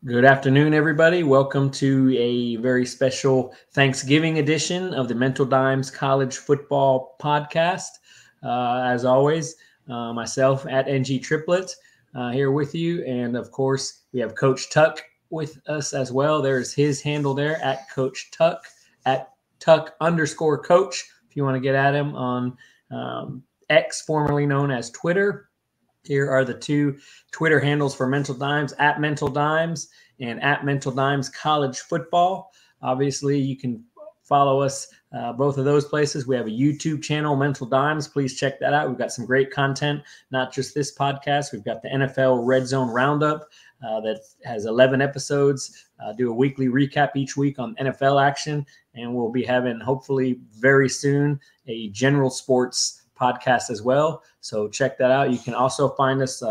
Good afternoon, everybody. Welcome to a very special Thanksgiving edition of the Mental Dimes College Football Podcast. As always, myself at NG Triplet here with you. And of course, we have Coach Tuck with us as well. There's his handle there at Coach Tuck, at Tuck_Coach, if you want to get at him on X, formerly known as Twitter. Here are the two Twitter handles for Mental Dimes, at Mental Dimes and at Mental Dimes College Football. Obviously, you can follow us both of those places. We have a YouTube channel, Mental Dimes. Please check that out. We've got some great content, not just this podcast. We've got the NFL Red Zone Roundup that has 11 episodes. Do a weekly recap each week on NFL action. And we'll be having, hopefully very soon, a general sports podcast as well. So check that out. You can also find us,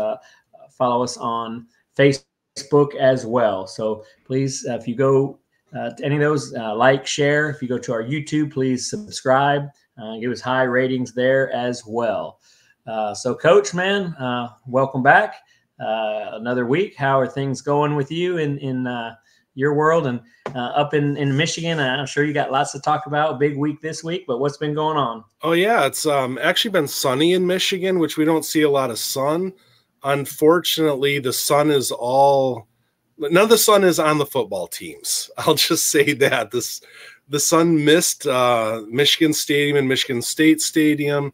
follow us on Facebook as well. So please, if you go to any of those, like, share. If you go to our YouTube, please subscribe. Give us high ratings there as well. So Coach, man, welcome back. Another week. How are things going with you in your world and up in Michigan? I'm sure you got lots to talk about. Big week this week, but what's been going on? Oh, yeah. It's actually been sunny in Michigan, which we don't see a lot of sun. Unfortunately, the sun is none of the sun is on the football teams. I'll just say that. The sun missed Michigan Stadium and Michigan State Stadium.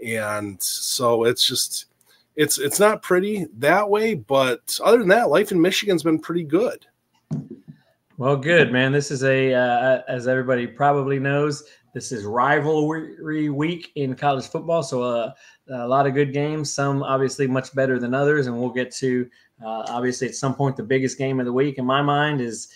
And so it's not pretty that way. But other than that, life in Michigan's been pretty good. Well, good, man. This is as everybody probably knows, this is rivalry week in college football. So a lot of good games, some obviously much better than others. And we'll get to, obviously, at some point, the biggest game of the week in my mind is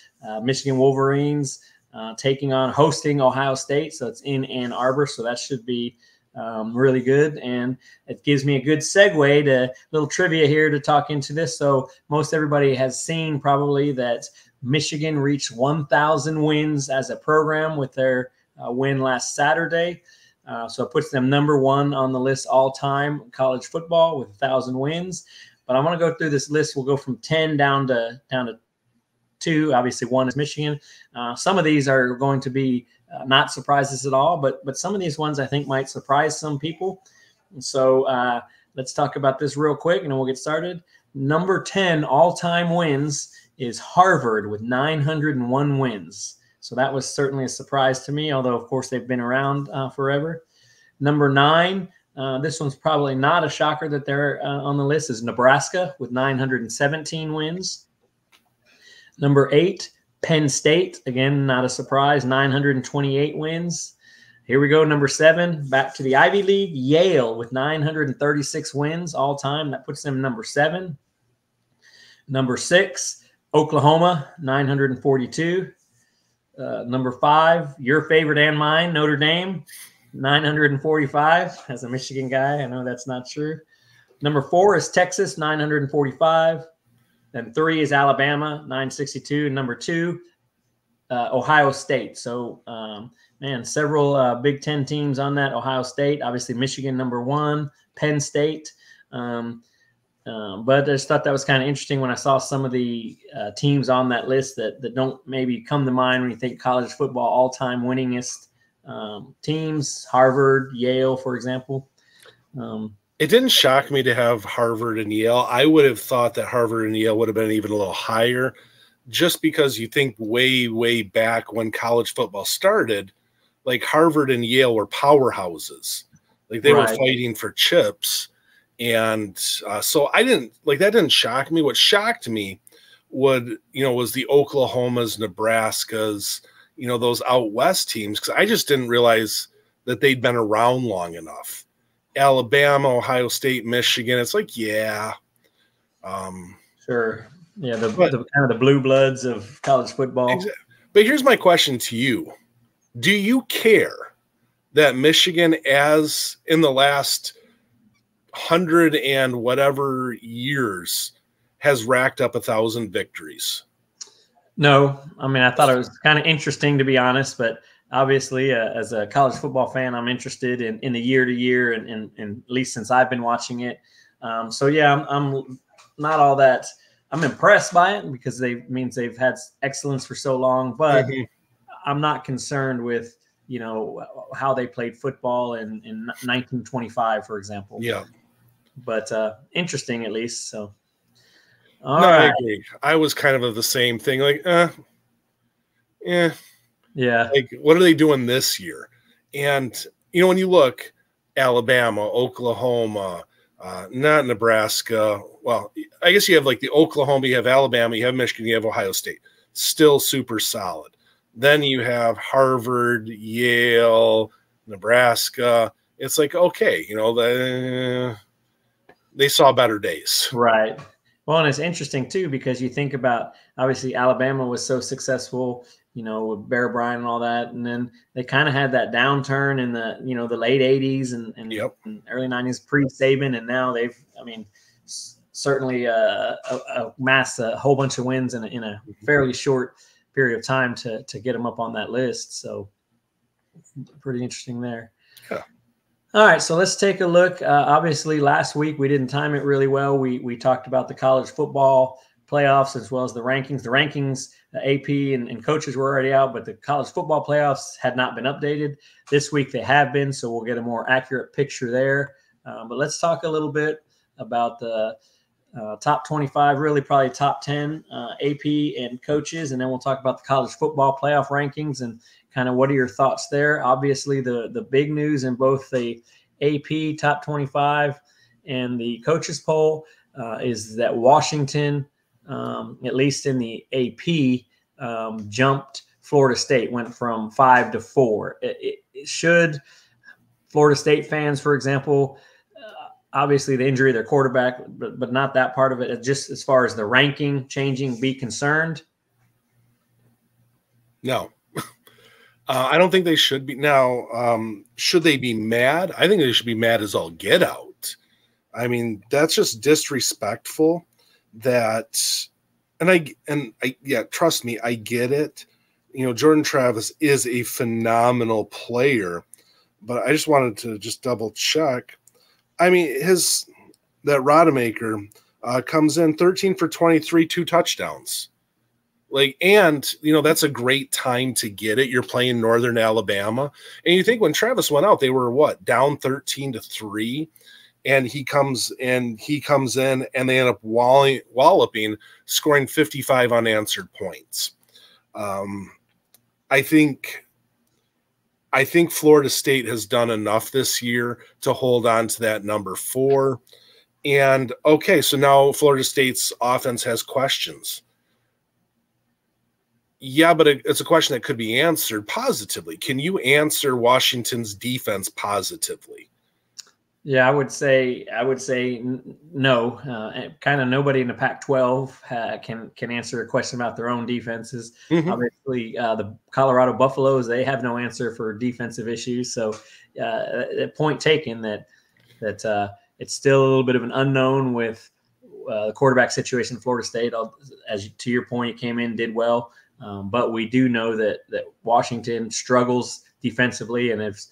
Michigan Wolverines hosting Ohio State. So it's in Ann Arbor. So that should be really good. And it gives me a good segue to a little trivia here to talk into this. So most everybody has seen probably that Michigan reached 1,000 wins as a program with their win last Saturday. So it puts them number one on the list all time college football with 1,000 wins. But I want to go through this list. We'll go from 10 down to 2. Obviously, 1 is Michigan. Some of these are going to be not surprises at all, but some of these ones I think might surprise some people. And so let's talk about this real quick, and then we'll get started. Number 10 all-time wins is Harvard with 901 wins. So that was certainly a surprise to me, although, of course, they've been around forever. Number 9, this one's probably not a shocker that they're on the list, is Nebraska with 917 wins. Number 8, Penn State. Again, not a surprise, 928 wins. Here we go, number 7, back to the Ivy League, Yale with 936 wins all time. That puts them number 7. Number 6, Oklahoma, 942. Number 5, your favorite and mine, Notre Dame, 945. As a Michigan guy, I know that's not true. Number 4 is Texas, 945. Then 3 is Alabama, 962. And number 2, Ohio State. So, man, several Big Ten teams on that. Ohio State, obviously Michigan, number 1, Penn State. But I just thought that was kind of interesting when I saw some of the teams on that list that don't maybe come to mind when you think college football all-time winningest teams. Harvard, Yale, for example. It didn't shock me to have Harvard and Yale. I would have thought that Harvard and Yale would have been even a little higher, just because you think way, way back when college football started, like Harvard and Yale were powerhouses. Like they were fighting for chips. And so I didn't like that. Didn't shock me. What shocked me was the Oklahomas, Nebraskas, those out west teams, because I just didn't realize that they'd been around long enough. Alabama, Ohio State, Michigan. It's like, yeah, sure, yeah, the kind of the blue bloods of college football. Exactly. But here's my question to you: do you care that Michigan, as in the last 100 and whatever years, has racked up 1,000 victories? No, I mean, I thought it was kind of interesting, to be honest, but obviously as a college football fan, I'm interested in the year to year and at least since I've been watching it. So yeah, I'm not all that I'm impressed by it because means they've had excellence for so long, but I'm not concerned with, you know, how they played football in 1925, for example. Yeah. But interesting at least. So, all right. I agree. I was kind of the same thing. Like, yeah. Like, what are they doing this year? And, you know, when you look, Alabama, Oklahoma, not Nebraska. Well, I guess you have like the Oklahoma, you have Alabama, you have Michigan, you have Ohio State. Still super solid. Then you have Harvard, Yale, Nebraska. It's like, okay, you know, they saw better days. Right. Well, and it's interesting too, because you think about, obviously Alabama was so successful, you know, with Bear Bryant and all that. And then they kind of had that downturn in the, you know, the late 80s and early 90s pre-Saban. And now they've, I mean, certainly amassed a whole bunch of wins in a fairly short period of time to get them up on that list. So pretty interesting there. Yeah. All right, so let's take a look. Obviously, last week we didn't time it really well. We talked about the college football playoffs as well as the rankings. The rankings, AP and coaches were already out, but the college football playoffs had not been updated. This week they have been, so we'll get a more accurate picture there. But let's talk a little bit about the top 25, really probably top 10 AP and coaches, and then we'll talk about the college football playoff rankings and kind of what are your thoughts there. Obviously, the big news in both the AP top 25 and the coaches poll is that Washington, at least in the AP, jumped Florida State, went from 5 to 4. It should Florida State fans, for example, obviously the injury of their quarterback, but not that part of it. Just as far as the ranking changing, be concerned? No. I don't think they should be. Now, should they be mad? I think they should be mad as all get out. I mean, that's just disrespectful. Yeah, trust me, I get it. You know, Jordan Travis is a phenomenal player, but I just wanted to just double check. I mean, that Rodemaker comes in 13 for 23, 2 touchdowns. Like, and you know, that's a great time to get it. You're playing Northern Alabama. And you think when Travis went out, they were what, down 13-3. And he comes in and they end up walloping, scoring 55 unanswered points. I think Florida State has done enough this year to hold on to that number 4. And okay, so now Florida State's offense has questions. Yeah, but it's a question that could be answered positively. Can you answer Washington's defense positively? Yeah, I would say no. Kind of nobody in the Pac-12 can answer a question about their own defenses. Obviously, the Colorado Buffaloes, they have no answer for defensive issues. So, point taken that it's still a little bit of an unknown with the quarterback situation in Florida State. To your point, it came in, did well. But we do know that Washington struggles defensively, and it's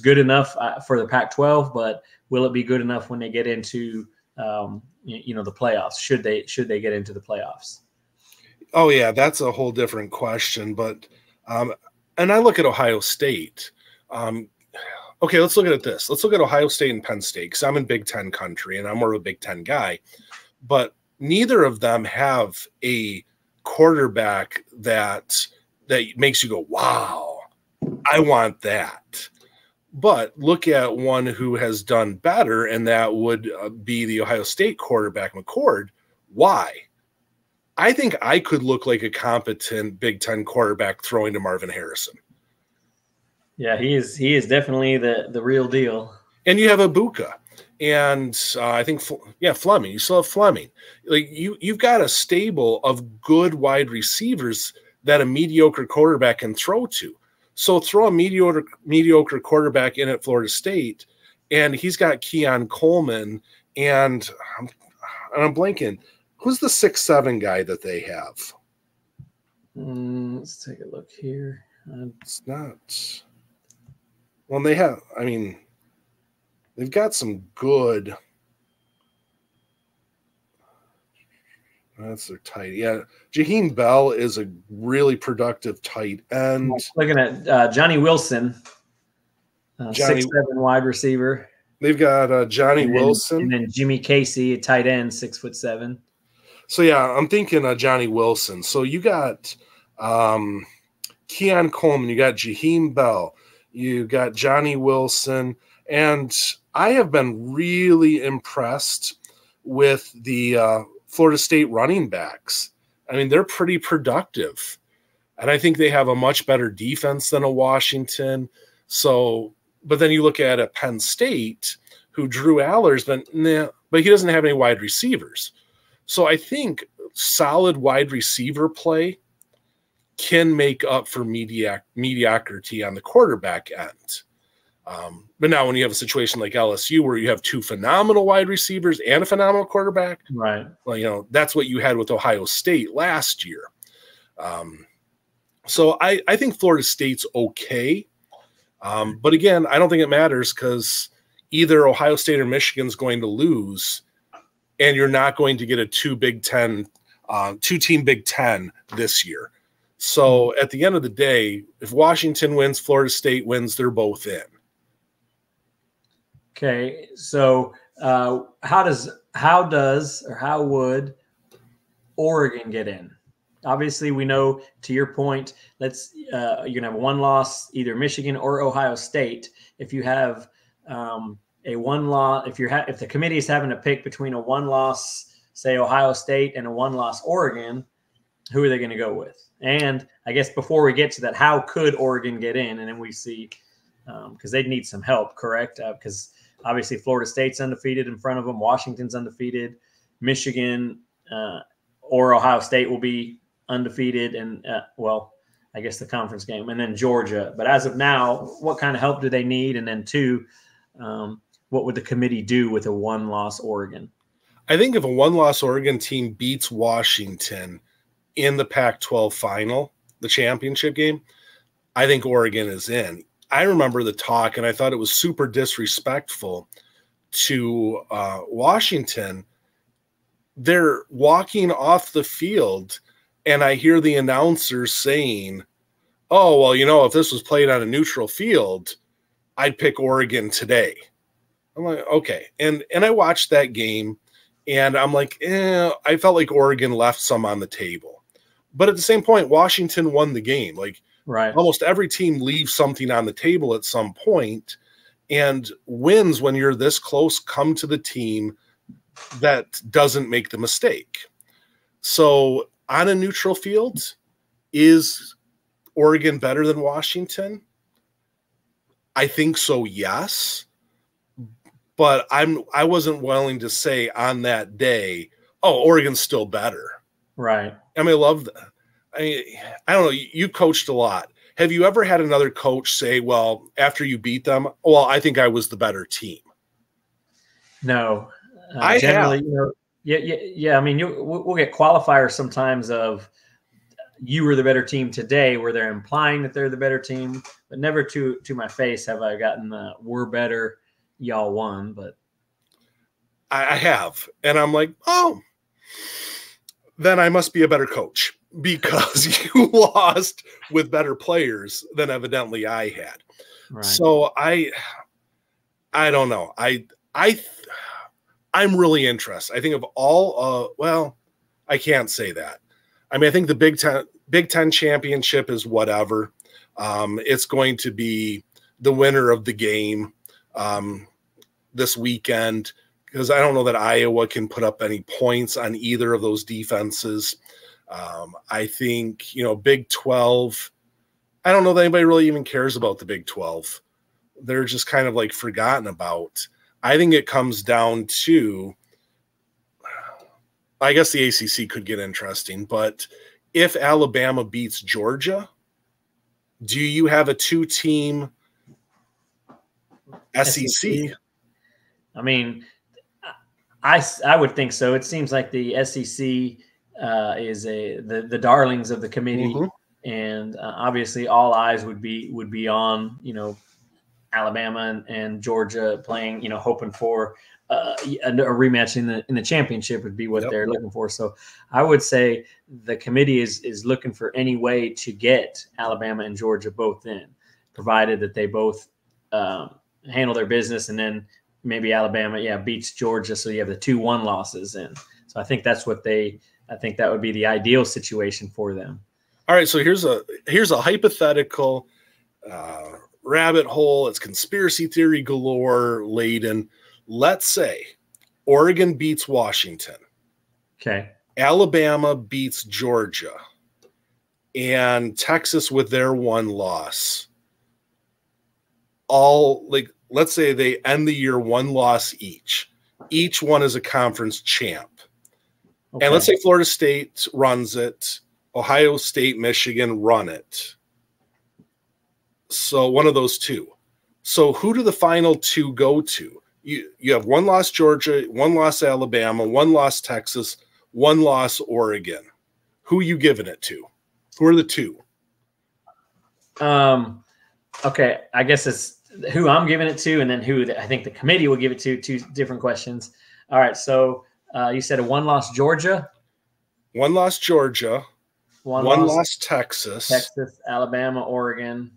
good enough for the Pac-12, but will it be good enough when they get into the playoffs? Should they get into the playoffs? Oh yeah, that's a whole different question. But and I look at Ohio State. Okay, let's look at this. Let's look at Ohio State and Penn State, because I'm in Big Ten country and I'm more of a Big Ten guy. But neither of them have a quarterback that makes you go, wow, I want that. But look at one who has done better, and that would be the Ohio State quarterback, McCord. Why? I think I could look like a competent Big Ten quarterback throwing to Marvin Harrison. Yeah, he is definitely the real deal. And you have Ibuka. And I think, Fleming. You still have Fleming. Like you've got a stable of good wide receivers that a mediocre quarterback can throw to. So throw a mediocre quarterback in at Florida State, and he's got Keon Coleman, and I'm blanking. Who's the 6'7" guy that they have? Let's take a look here. It's not. Well, they have. I mean, they've got some good. That's their tight. Yeah, Jaheim Bell is a really productive tight end. Looking at Johnny Wilson, Johnny, 6'7" wide receiver. they've got Johnny Wilson. And then Jimmy Casey, a tight end, 6'7". So, yeah, I'm thinking Johnny Wilson. So you got Keon Coleman, you got Jaheim Bell, you got Johnny Wilson, and I have been really impressed with the Florida State running backs. I mean, they're pretty productive, and I think they have a much better defense than a Washington. So, but then you look at a Penn State, who Drew Aller's been, but he doesn't have any wide receivers. So I think solid wide receiver play can make up for mediocrity on the quarterback end. But now when you have a situation like LSU where you have two phenomenal wide receivers and a phenomenal quarterback, right? Well, that's what you had with Ohio State last year. So I think Florida State's okay. But again, I don't think it matters because either Ohio State or Michigan's going to lose, and you're not going to get a two-team Big Ten this year. So at the end of the day, if Washington wins, Florida State wins, they're both in. Okay, so how would Oregon get in? Obviously, we know, to your point, you're gonna have one loss, either Michigan or Ohio State. If you have a one loss, if the committee is having to pick between a one loss, say Ohio State, and a one loss Oregon, who are they going to go with? And I guess before we get to that, how could Oregon get in? And then we see, because they'd need some help, correct? Because obviously Florida State's undefeated in front of them, Washington's undefeated, Michigan or Ohio State will be undefeated, and I guess the conference game, and then Georgia. But as of now, what kind of help do they need? And then two, what would the committee do with a one-loss Oregon? I think if a one-loss Oregon team beats Washington in the Pac-12 final, the championship game, I think Oregon is in. I remember the talk, and I thought it was super disrespectful to Washington. They're walking off the field, and I hear the announcers saying, oh, well, if this was played on a neutral field, I'd pick Oregon today. I'm like, okay. And I watched that game, and I'm like, I felt like Oregon left some on the table. But at the same point, Washington won the game. Like, right. Almost every team leaves something on the table at some point, and wins when you're this close come to the team that doesn't make the mistake. So on a neutral field, is Oregon better than Washington? I think so, yes. But I wasn't willing to say on that day, oh, Oregon's still better. Right. I mean, I love that. I don't know. You coached a lot. Have you ever had another coach say, well, after you beat them, well, I think I was the better team? No. I generally, have. Yeah. I mean, we'll get qualifiers sometimes of you were the better team today, where they're implying that they're the better team, but never to my face have I gotten we're better, y'all won. But I have. And I'm like, oh, then I must be a better coach because you lost with better players than evidently I had. Right. So I don't know. I'm really interested. I think of all, I can't say that. I mean, I think the Big Ten championship is whatever. It's going to be the winner of the game this weekend, because I don't know that Iowa can put up any points on either of those defenses. I think, Big 12, I don't know that anybody really even cares about the Big 12. They're just kind of like forgotten about. I think it comes down to, I guess the ACC could get interesting, but if Alabama beats Georgia, do you have a two-team SEC? I mean, I would think so. It seems like the SEC is the darlings of the committee, mm-hmm. and obviously all eyes would be on Alabama and Georgia playing, hoping for a rematch in the championship would be what Yep. they're looking for. So I would say the committee is looking for any way to get Alabama and Georgia both in, provided that they both handle their business, and then maybe Alabama, beats Georgia, so you have the 2-1 losses in. So I think that's what I think that would be the ideal situation for them. All right, so here's a hypothetical rabbit hole. It's conspiracy theory galore laden. Let's say Oregon beats Washington. Okay. Alabama beats Georgia. And Texas with their 1 loss. Let's say they end the year 1 loss each. Each one is a conference champ. Okay. And let's say Florida State runs it. Ohio State, Michigan run it. So one of those two. So who do the final 2 go to? You have 1 loss Georgia, 1 loss Alabama, 1 loss Texas, 1 loss Oregon. Who are you giving it to? Who are the 2? Okay, I guess it's who I'm giving it to, and then who I think the committee will give it to. 2 different questions. All right, so you said a 1 loss Georgia. 1 loss Georgia. 1 loss Texas. Texas, Alabama, Oregon.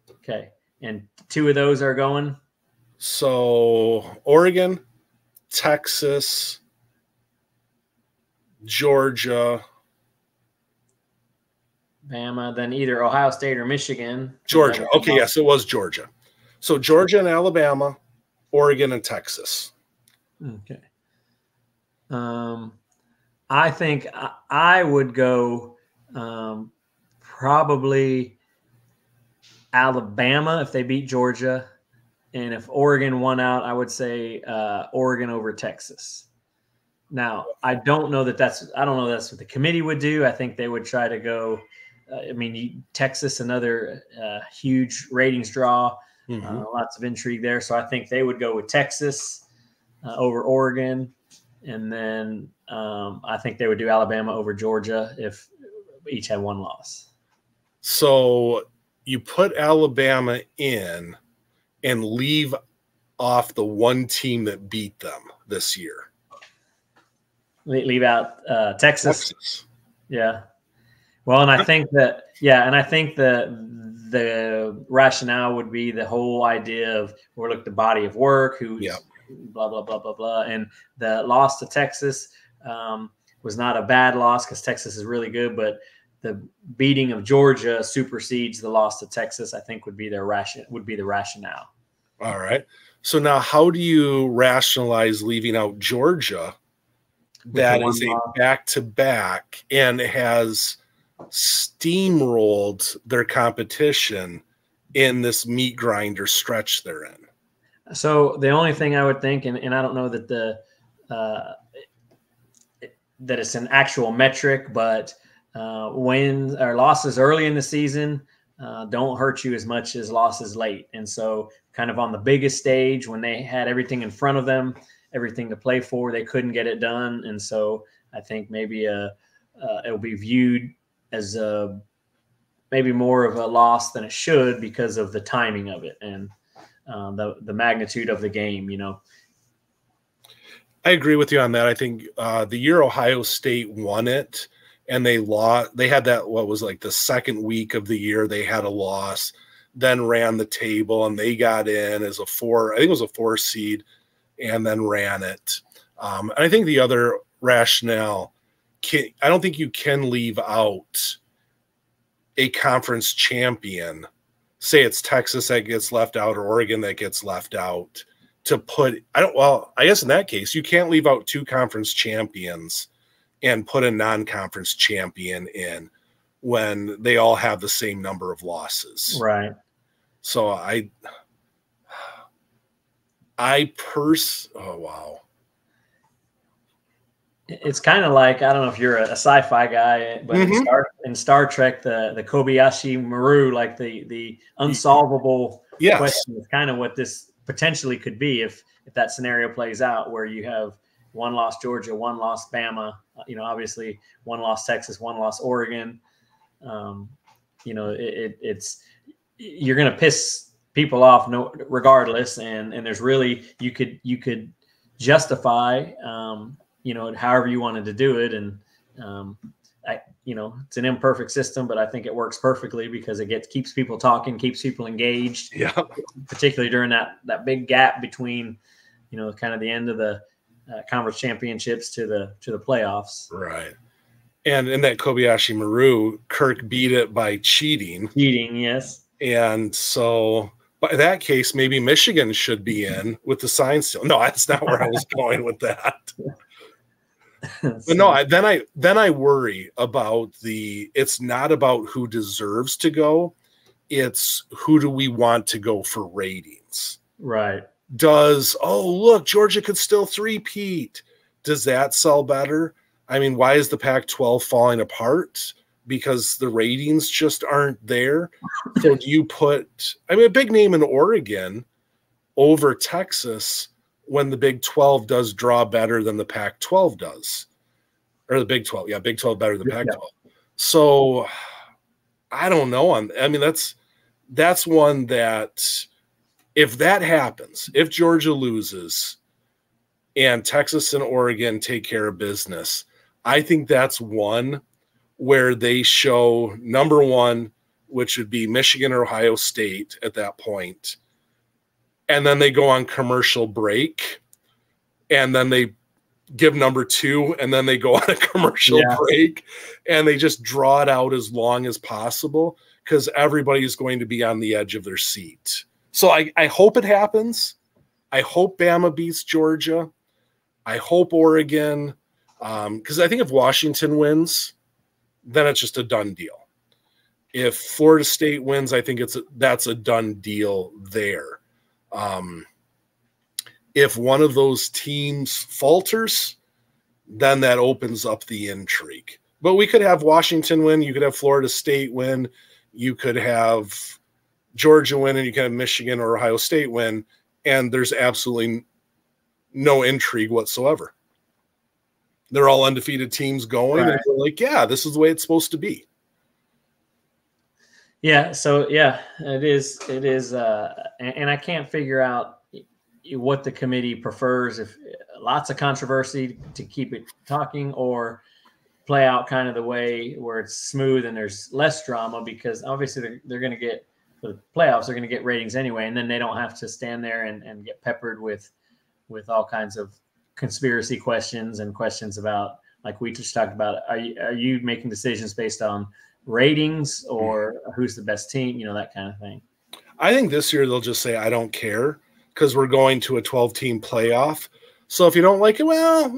Okay, and 2 of those are going. So Oregon, Texas, Georgia, Bama, then either Ohio State or Michigan. Georgia. Okay, yes, it was Georgia. So Georgia and Alabama, Oregon and Texas. Okay. I think I would go probably Alabama if they beat Georgia. And if Oregon won out, I would say Oregon over Texas. Now, I don't know that's what the committee would do. I think they would try to go. Texas, another huge ratings draw, lots of intrigue there. So I think they would go with Texas over Oregon, and then I think they would do Alabama over Georgia if each had 1 loss. So you put Alabama in and leave off the 1 team that beat them this year. Leave out Texas. Yeah. Well, and I think that the rationale would be the whole idea of the body of work, who's blah blah blah blah blah, and the loss to Texas was not a bad loss because Texas is really good, but the beating of Georgia supersedes the loss to Texas. I think would be the rationale. All right. So now, how do you rationalize leaving out Georgia? That is a back-to-back and has steamrolled their competition in this meat grinder stretch they're in. So the only thing I would think, and I don't know that that it's an actual metric, but wins or losses early in the season don't hurt you as much as losses late. And so kind of on the biggest stage when they had everything in front of them, everything to play for, they couldn't get it done. And so I think maybe it'll be viewed as maybe more of a loss than it should because of the timing of it and the magnitude of the game, I agree with you on that. I think the year Ohio State won it and they lost, they had that, what was like the second week of the year, they had a loss, then ran the table and they got in as I think it was a 4 seed and then ran it. And I think the other rationale, I don't think you can leave out a conference champion. Say it's Texas that gets left out or Oregon that gets left out to put, I guess in that case, you can't leave out 2 conference champions and put a non-conference champion in when they all have the same number of losses. Right. So oh, wow. It's kind of like, I don't know if you're a sci-fi guy, but in Star Trek, the Kobayashi Maru, like the unsolvable question is kind of what this potentially could be if that scenario plays out, where you have 1 loss Georgia, 1 loss Bama, obviously 1 loss Texas, 1 loss Oregon. It's you're going to piss people off regardless, and there's really you could justify, however you wanted to do it. And, it's an imperfect system, but I think it works perfectly because it keeps people talking, keeps people engaged. Yeah. Particularly during that big gap between, kind of the end of the conference championships to the playoffs. Right. And in that Kobayashi Maru, Kirk beat it by cheating. Cheating, yes. And so by that case, maybe Michigan should be in with the sign still. No, that's not where I was going with that. But no, then I worry about it's not about who deserves to go. It's who do we want to go for ratings. Right. Look, Georgia could still three-peat. Does that sell better? I mean, why is the Pac-12 falling apart? Because the ratings just aren't there. So do you put, a big name in Oregon over Texas when the Big 12 does draw better than the Pac-12 does? Or the Big 12. Yeah, Big 12 better than Pac-12. Yeah. So I don't know. That's one that if that happens, if Georgia loses and Texas and Oregon take care of business, I think that's one where they show number one, which would be Michigan or Ohio State at that point. And then they go on commercial break and then they give number two and then they go on a commercial break and they just draw it out as long as possible because everybody's going to be on the edge of their seat. So I hope it happens. I hope Bama beats Georgia. I hope Oregon, because I think if Washington wins, then it's just a done deal. If Florida State wins, I think that's a done deal there. If one of those teams falters, then that opens up the intrigue. But we could have Washington win. You could have Florida State win. You could have Georgia win, and you could have Michigan or Ohio State win. And there's absolutely no intrigue whatsoever. They're all undefeated teams going. Right. And we're like, yeah, this is the way it's supposed to be. Yeah. So, yeah, it is. And I can't figure out what the committee prefers, if lots of controversy to keep it talking or play out kind of the way where it's smooth and there's less drama, because obviously they're going to get, for the playoffs, they're going to get ratings anyway. And then they don't have to stand there and get peppered with all kinds of conspiracy questions and questions about, like we just talked about, are you making decisions based on ratings or who's the best team, that kind of thing. I think this year they'll just say, I don't care, because we're going to a 12-team playoff. So if you don't like it, well,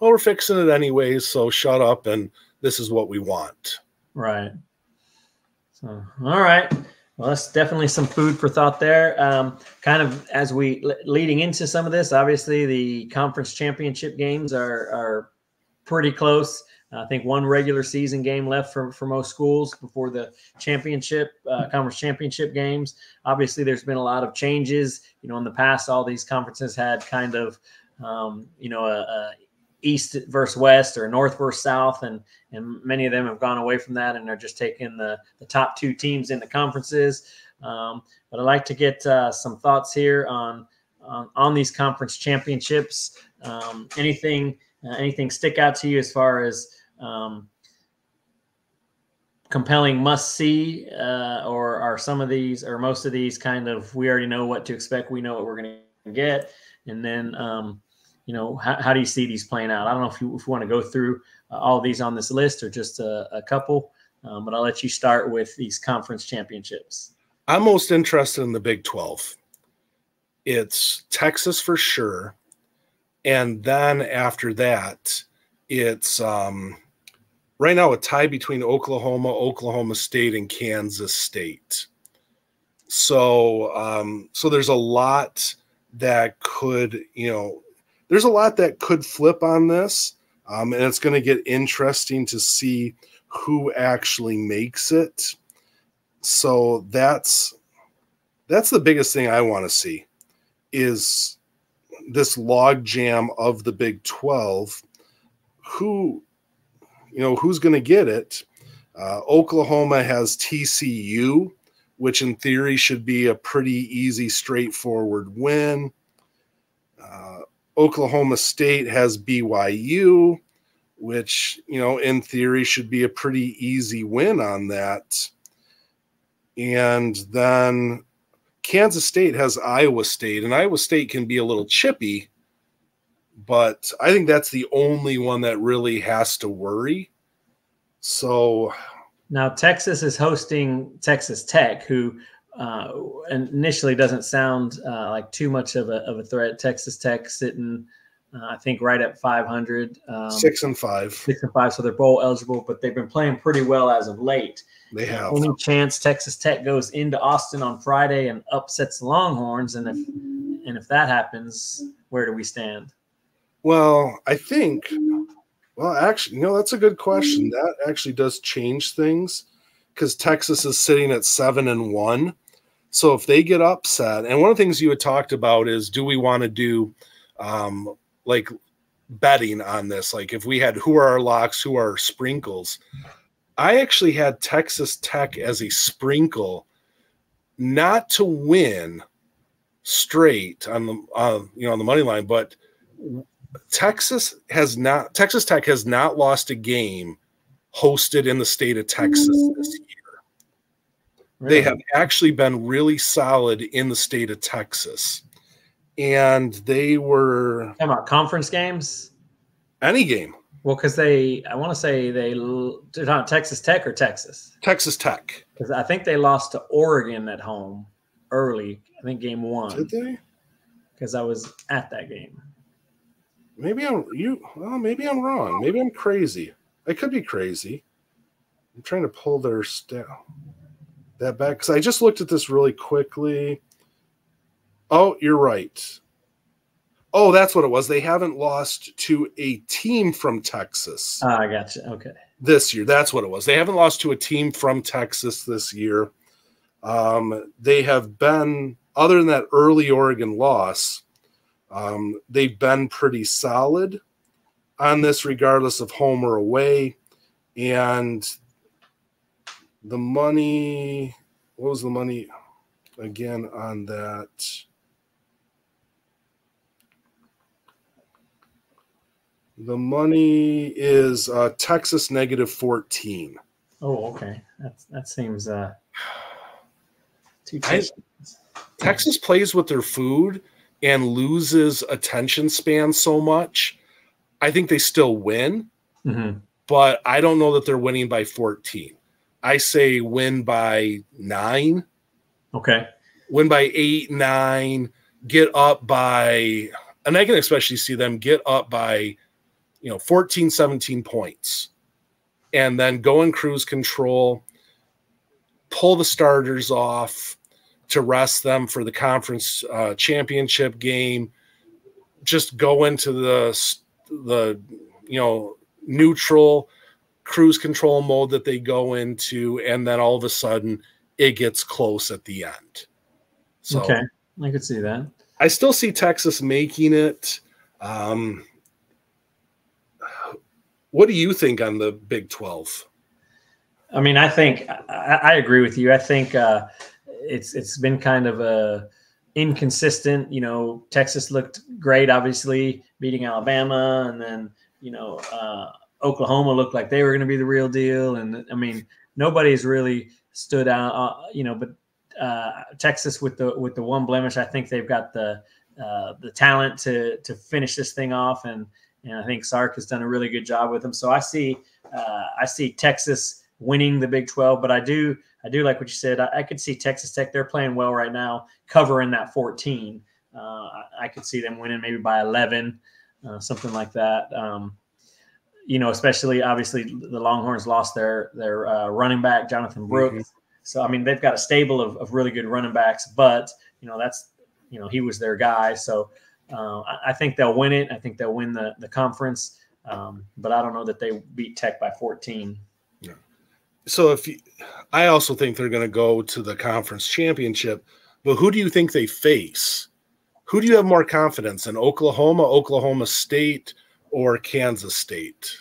we're fixing it anyways, so shut up, and this is what we want. Right. So, all right. Well, that's definitely some food for thought there. Kind of as we leading into some of this, obviously the conference championship games are pretty close. I think one regular season game left for most schools before the championship, conference championship games. Obviously, there's been a lot of changes. In the past, all these conferences had kind of, a East versus West or North versus South, and many of them have gone away from that and are just taking the top two teams in the conferences. But I'd like to get some thoughts here on these conference championships. Anything stick out to you as far as compelling must-see, or are some of these or most of these kind of, we already know what to expect, we know what we're going to get, and then how do you see these playing out? I don't know if you want to go through all of these on this list or just a couple, but I'll let you start with these conference championships. I'm most interested in the Big 12. It's Texas for sure, and then after that, it's right now a tie between Oklahoma State, and Kansas State. So there's a lot that could, there's a lot that could flip on this, and it's going to get interesting to see who actually makes it. So that's the biggest thing I want to see, is this log jam of the Big 12. Who's going to get it? Oklahoma has TCU, which in theory should be a pretty easy, straightforward win. Oklahoma State has BYU, which, in theory should be a pretty easy win on that. And then Kansas State has Iowa State, and Iowa State can be a little chippy, but I think that's the only one that really has to worry. So now Texas is hosting Texas Tech, who initially doesn't sound like too much of a threat. Texas Tech sitting, I think, right at 500. 6-5. 6-5, so they're bowl eligible, but they've been playing pretty well as of late. They have. Any chance Texas Tech goes into Austin on Friday and upsets the Longhorns? And if that happens, where do we stand? Well, I think – actually, that's a good question. That actually does change things because Texas is sitting at 7-1. So if they get upset, and one of the things you had talked about is, do we want to do like betting on this? Like if we had who are our locks, who are our sprinkles? I actually had Texas Tech as a sprinkle, not to win straight on the on the money line, but Texas Tech has not lost a game hosted in the state of Texas this year. Really? They have actually been really solid in the state of Texas. And they were talking about conference games? Any game. Well, because I want to say did on Texas Tech or Texas? Texas Tech. Because I think they lost to Oregon at home early. I think game 1. Did they? Because I was at that game. Maybe I'm wrong. Maybe I'm crazy. I could be crazy. I'm trying to pull their that back because I just looked at this really quickly. Oh, you're right. Oh, that's what it was. They haven't lost to a team from Texas. I gotcha. Okay. This year. That's what it was. They haven't lost to a team from Texas this year. They have been, other than that early Oregon loss, they've been pretty solid on this regardless of home or away. And the money, what was the money again on that? The money is Texas -14. Oh, okay. That seems too Texas plays with their food and loses attention span so much. I think they still win, but I don't know that they're winning by 14. I say win by 9. Okay. Win by 8, 9, get up by, and I can especially see them get up by 14, 17 points, and then go in cruise control, pull the starters off to rest them for the conference championship game, just go into the neutral cruise control mode that they go into, and then all of a sudden it gets close at the end. So okay, I could see that. I still see Texas making it. What do you think on the Big 12? I mean, I think I agree with you. I think it's been kind of inconsistent. Texas looked great, obviously beating Alabama, and then Oklahoma looked like they were going to be the real deal. And I mean, nobody's really stood out. But Texas with the one blemish, I think they've got the talent to finish this thing off, and I think Sark has done a really good job with them. So I see Texas winning the Big 12, but I do like what you said. I could see Texas Tech. They're playing well right now, covering that 14. I could see them winning maybe by 11, something like that. Especially obviously the Longhorns lost their running back, Jonathan Brooks. Mm-hmm. So, I mean, they've got a stable of really good running backs, but that's he was their guy. So I think they'll win it. I think they'll win the conference, but I don't know that they beat Tech by 14. Yeah. So I also think they're going to go to the conference championship, but who do you think they face? Who do you have more confidence in, Oklahoma State, or Kansas State?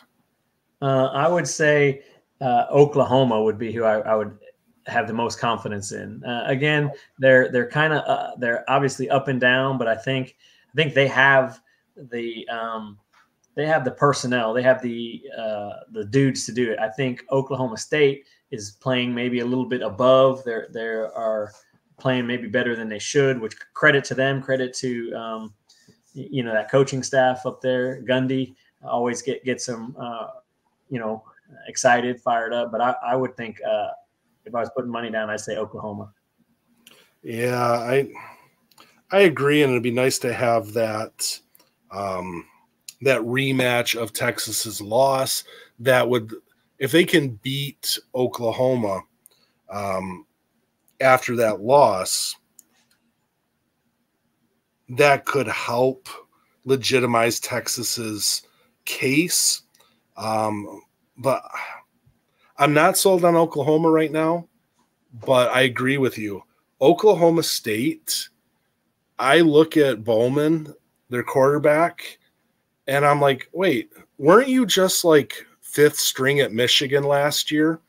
I would say Oklahoma would be who I would have the most confidence in. Again, they're kind of they're obviously up and down, but I think they have they have the personnel, they have the dudes to do it. I think Oklahoma State is playing maybe a little bit above. They are playing maybe better than they should, which credit to them, credit to that coaching staff up there. Gundy always gets them excited, fired up. But I would think if I was putting money down, I'd say Oklahoma. Yeah, I agree, and it'd be nice to have that that rematch of Texas's loss. That would, if they can beat Oklahoma after that loss, that could help legitimize Texas's case. But I'm not sold on Oklahoma right now, but I agree with you. Oklahoma State, I look at Bowman, their quarterback, and I'm like, wait, weren't you just like fifth string at Michigan last year?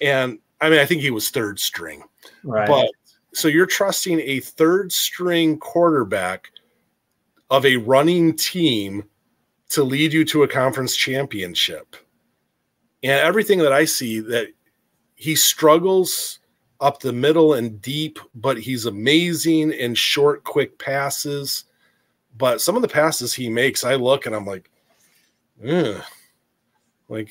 And I mean, I think he was third string. Right. But so you're trusting a third string quarterback of a running team to lead you to a conference championship. And everything that I see, that he struggles up the middle and deep, but he's amazing in short, quick passes. But some of the passes he makes, I look and I'm like, like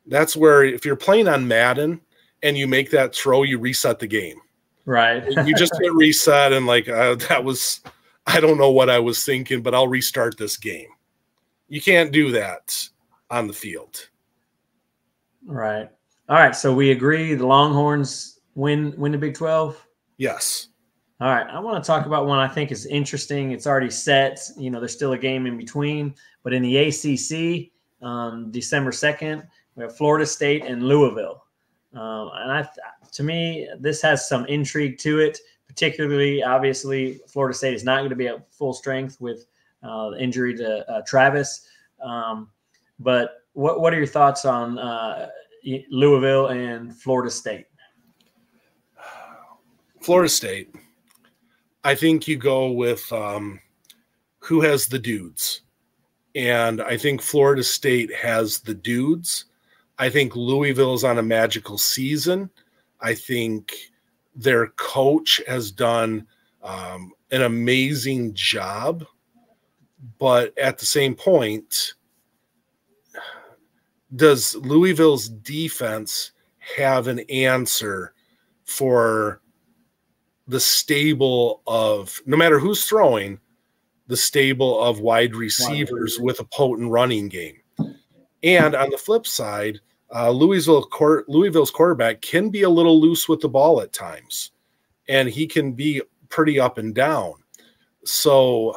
that's where if you're playing on Madden and you make that throw, you reset the game. Right. You just get reset and like that was, I don't know what I was thinking, but I'll restart this game. You can't do that on the field. Right. All right. So we agree the Longhorns win the Big 12? Yes. All right. I want to talk about one I think is interesting. It's already set. There's still a game in between. But in the ACC, December 2nd, we have Florida State and Louisville. To me, this has some intrigue to it. Particularly, obviously, Florida State is not going to be at full strength with the injury to Travis. But what are your thoughts on Louisville and Florida State? Florida State. I think you go with who has the dudes. And I think Florida State has the dudes. I think Louisville is on a magical season. I think their coach has done an amazing job. But at the same point, does Louisville's defense have an answer for the stable of, no matter who's throwing, the stable of wide receivers with a potent running game? And on the flip side, Louisville's quarterback can be a little loose with the ball at times, and he can be pretty up and down. So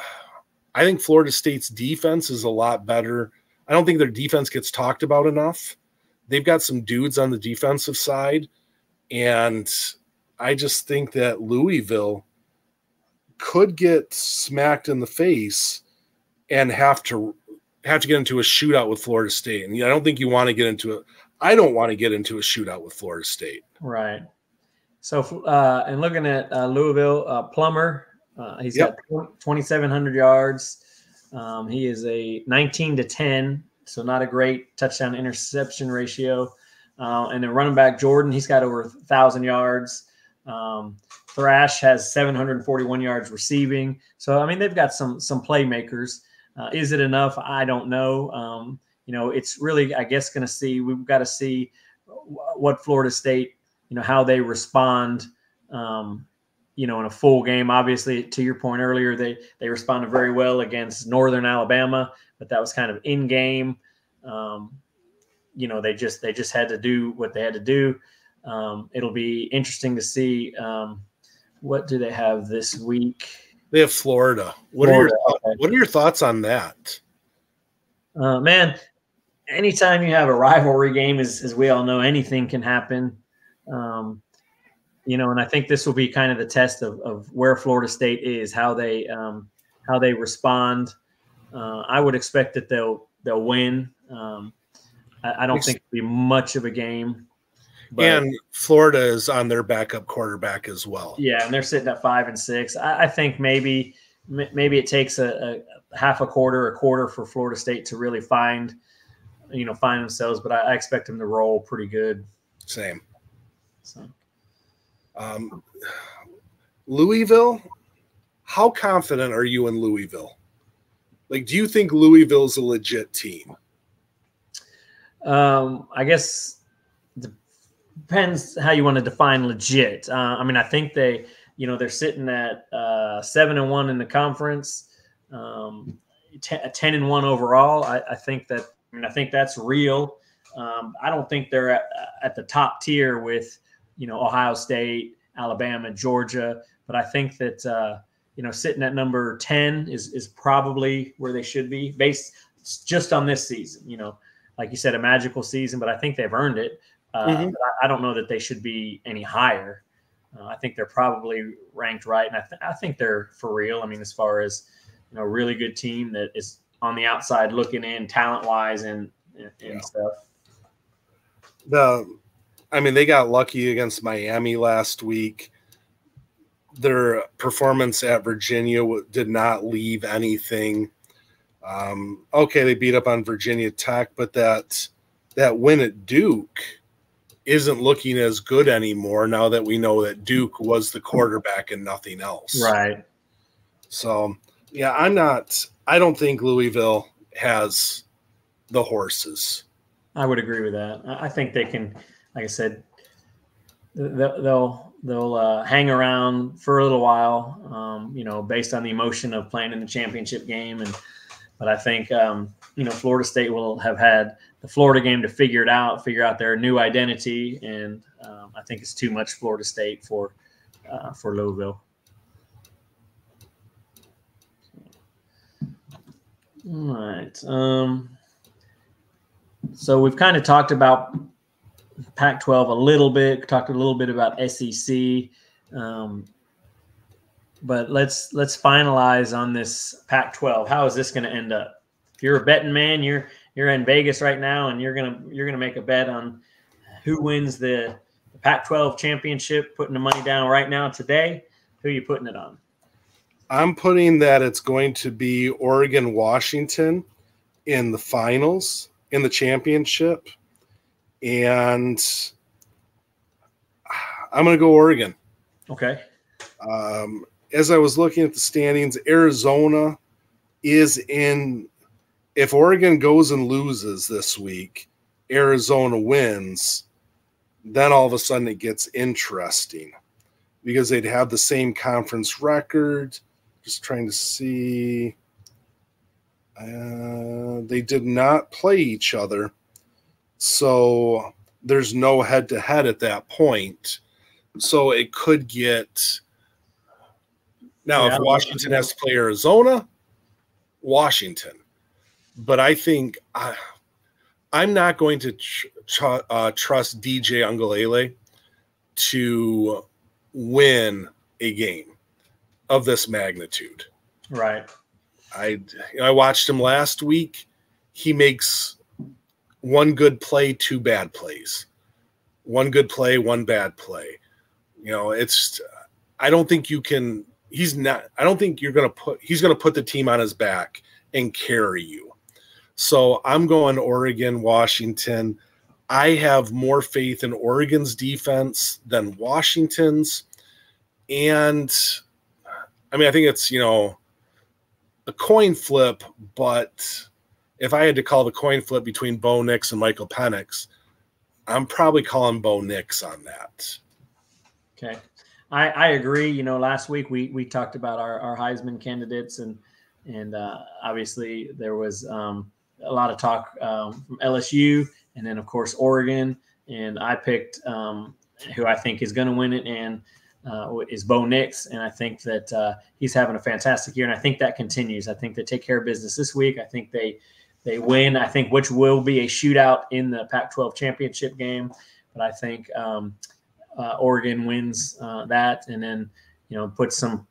I think Florida State's defense is a lot better. I don't think their defense gets talked about enough. They've got some dudes on the defensive side, and I just think that Louisville could get smacked in the face and have to get into a shootout with Florida State. And I don't think you want to get into it. I don't want to get into a shootout with Florida State. Right. So, and looking at Louisville, Plummer, he's got 2,700 yards. He is a 19-10, so not a great touchdown interception ratio. And then running back Jordan, he's got over 1,000 yards. Thrash has 741 yards receiving. So, I mean, they've got some playmakers. Is it enough? I don't know. It's really, I guess, we've got to see what Florida State, how they respond, in a full game. Obviously, to your point earlier, they responded very well against Northern Alabama, but that was kind of in game. They just had to do what they had to do. It'll be interesting to see what do they have this week. They have Florida. What are your thoughts on that? Man, anytime you have a rivalry game, as we all know, anything can happen. And I think this will be kind of the test of where Florida State is, how they respond. I would expect that they'll win. I don't think it'll be much of a game. But, and Florida is on their backup quarterback as well. Yeah, and they're sitting at 5-6. I think maybe maybe it takes a half a quarter for Florida State to really find themselves, but I expect them to roll pretty good. Same. So. Louisville, how confident are you in Louisville? Like, do you think Louisville's a legit team? I guess it depends how you want to define legit. I mean, I think they're sitting at 7-1 in the conference, 10-1 overall. I think that's real. I don't think they're at the top tier with, Ohio State, Alabama, Georgia, but I think that, sitting at number 10 is probably where they should be based just on this season. Like you said, a magical season, but I think they've earned it. But I don't know that they should be any higher. I think they're probably ranked right, and I think they're for real. I mean, as far as a really good team that is on the outside looking in, talent-wise and stuff. They got lucky against Miami last week. Their performance at Virginia did not leave anything. Okay, they beat up on Virginia Tech, but that win at Duke isn't looking as good anymore now that we know that Duke was the quarterback and nothing else. Right. So, yeah, I don't think Louisville has the horses. I would agree with that. I think they can, like I said, they'll hang around for a little while, based on the emotion of playing in the championship game. But I think, Florida State will have had the Florida game to figure out their new identity. And I think it's too much Florida State for Louisville. All right. So we've kind of talked about Pac-12 a little bit, talked a little bit about SEC, but let's finalize on this Pac-12. How is this going to end up? If you're a betting man, you're in Vegas right now, and you're gonna make a bet on who wins the Pac-12 championship. Putting the money down right now today. Who are you putting it on? I'm putting that it's going to be Oregon-Washington in the finals in the championship, and I'm going to go Oregon. Okay. As I was looking at the standings, Arizona is in. If Oregon goes and loses this week, Arizona wins, then all of a sudden it gets interesting because they'd have the same conference record. Just trying to see. They did not play each other, so there's no head-to-head at that point. So it could get – now, if Washington has to play Arizona, Washington. But I think I'm not going to trust DJ Uiagalelei to win a game of this magnitude. Right. I watched him last week. He makes one good play, two bad plays. One good play, one bad play. I don't think you can – he's going to put the team on his back and carry you. So I'm going Oregon, Washington. I have more faith in Oregon's defense than Washington's. And I think it's, a coin flip, but if I had to call the coin flip between Bo Nix and Michael Penix, I'm probably calling Bo Nix on that. Okay. I agree. Last week we talked about our Heisman candidates and obviously there was a lot of talk from LSU and then of course Oregon, and I picked who I think is going to win it and is Bo Nix, and I think that he's having a fantastic year, and I think that continues. I think they take care of business this week. I think they win. I think which will be a shootout in the Pac-12 championship game, but I think Oregon wins that, and then put some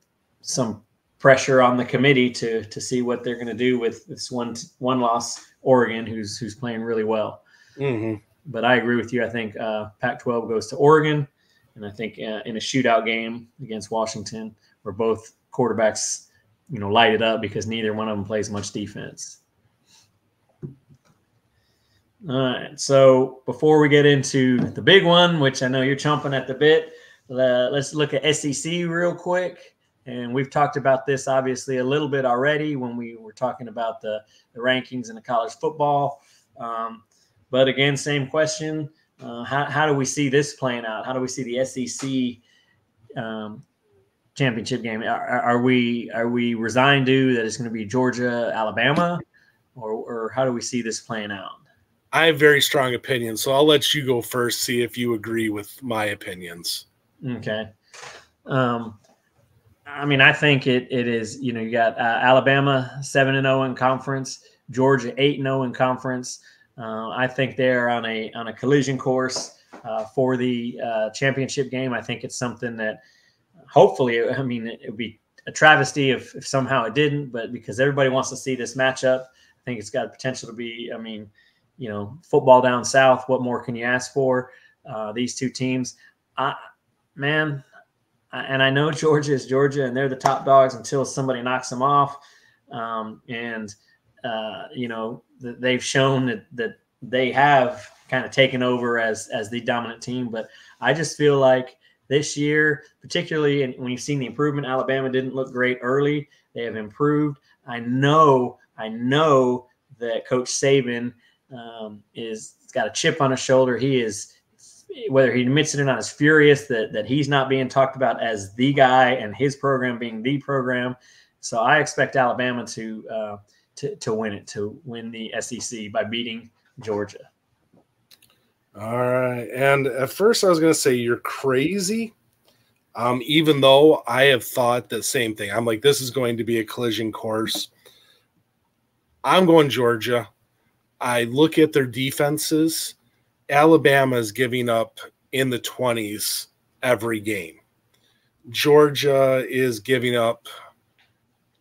pressure on the committee to see what they're going to do with this one loss Oregon, who's playing really well. Mm-hmm. But I agree with you. I think Pac-12 goes to Oregon. And I think in a shootout game against Washington, where both quarterbacks light it up because neither one of them plays much defense. All right. So before we get into the big one, which I know you're chomping at the bit, let's look at SEC real quick. And we've talked about this obviously a little bit already when we were talking about the rankings in the college football. But again, same question. How do we see this playing out? How do we see the SEC championship game? Are we resigned to that it's going to be Georgia, Alabama, or how do we see this playing out? I have very strong opinions, so I'll let you go first, see if you agree with my opinions. Okay. I mean, I think it is, you got Alabama 7-0 in conference, Georgia 8-0 in conference. I think they're on a collision course for the championship game. I think it's something that hopefully, I mean, it would be a travesty if somehow it didn't, but because everybody wants to see this matchup, I think it's got potential to be, I mean, football down south, what more can you ask for? These two teams, and I know Georgia is Georgia, and they're the top dogs until somebody knocks them off. They've shown that they have kind of taken over as the dominant team. But I just feel like this year, particularly when you've seen the improvement, Alabama didn't look great early. They have improved. I know that Coach Saban is got a chip on his shoulder. He is, whether he admits it or not, is furious that he's not being talked about as the guy and his program being the program. So I expect Alabama to win the SEC by beating Georgia. All right. And at first I was going to say you're crazy. Even though I have thought the same thing. I'm like, this is going to be a collision course. I'm going Georgia. I look at their defenses. Alabama is giving up in the 20s every game. Georgia is giving up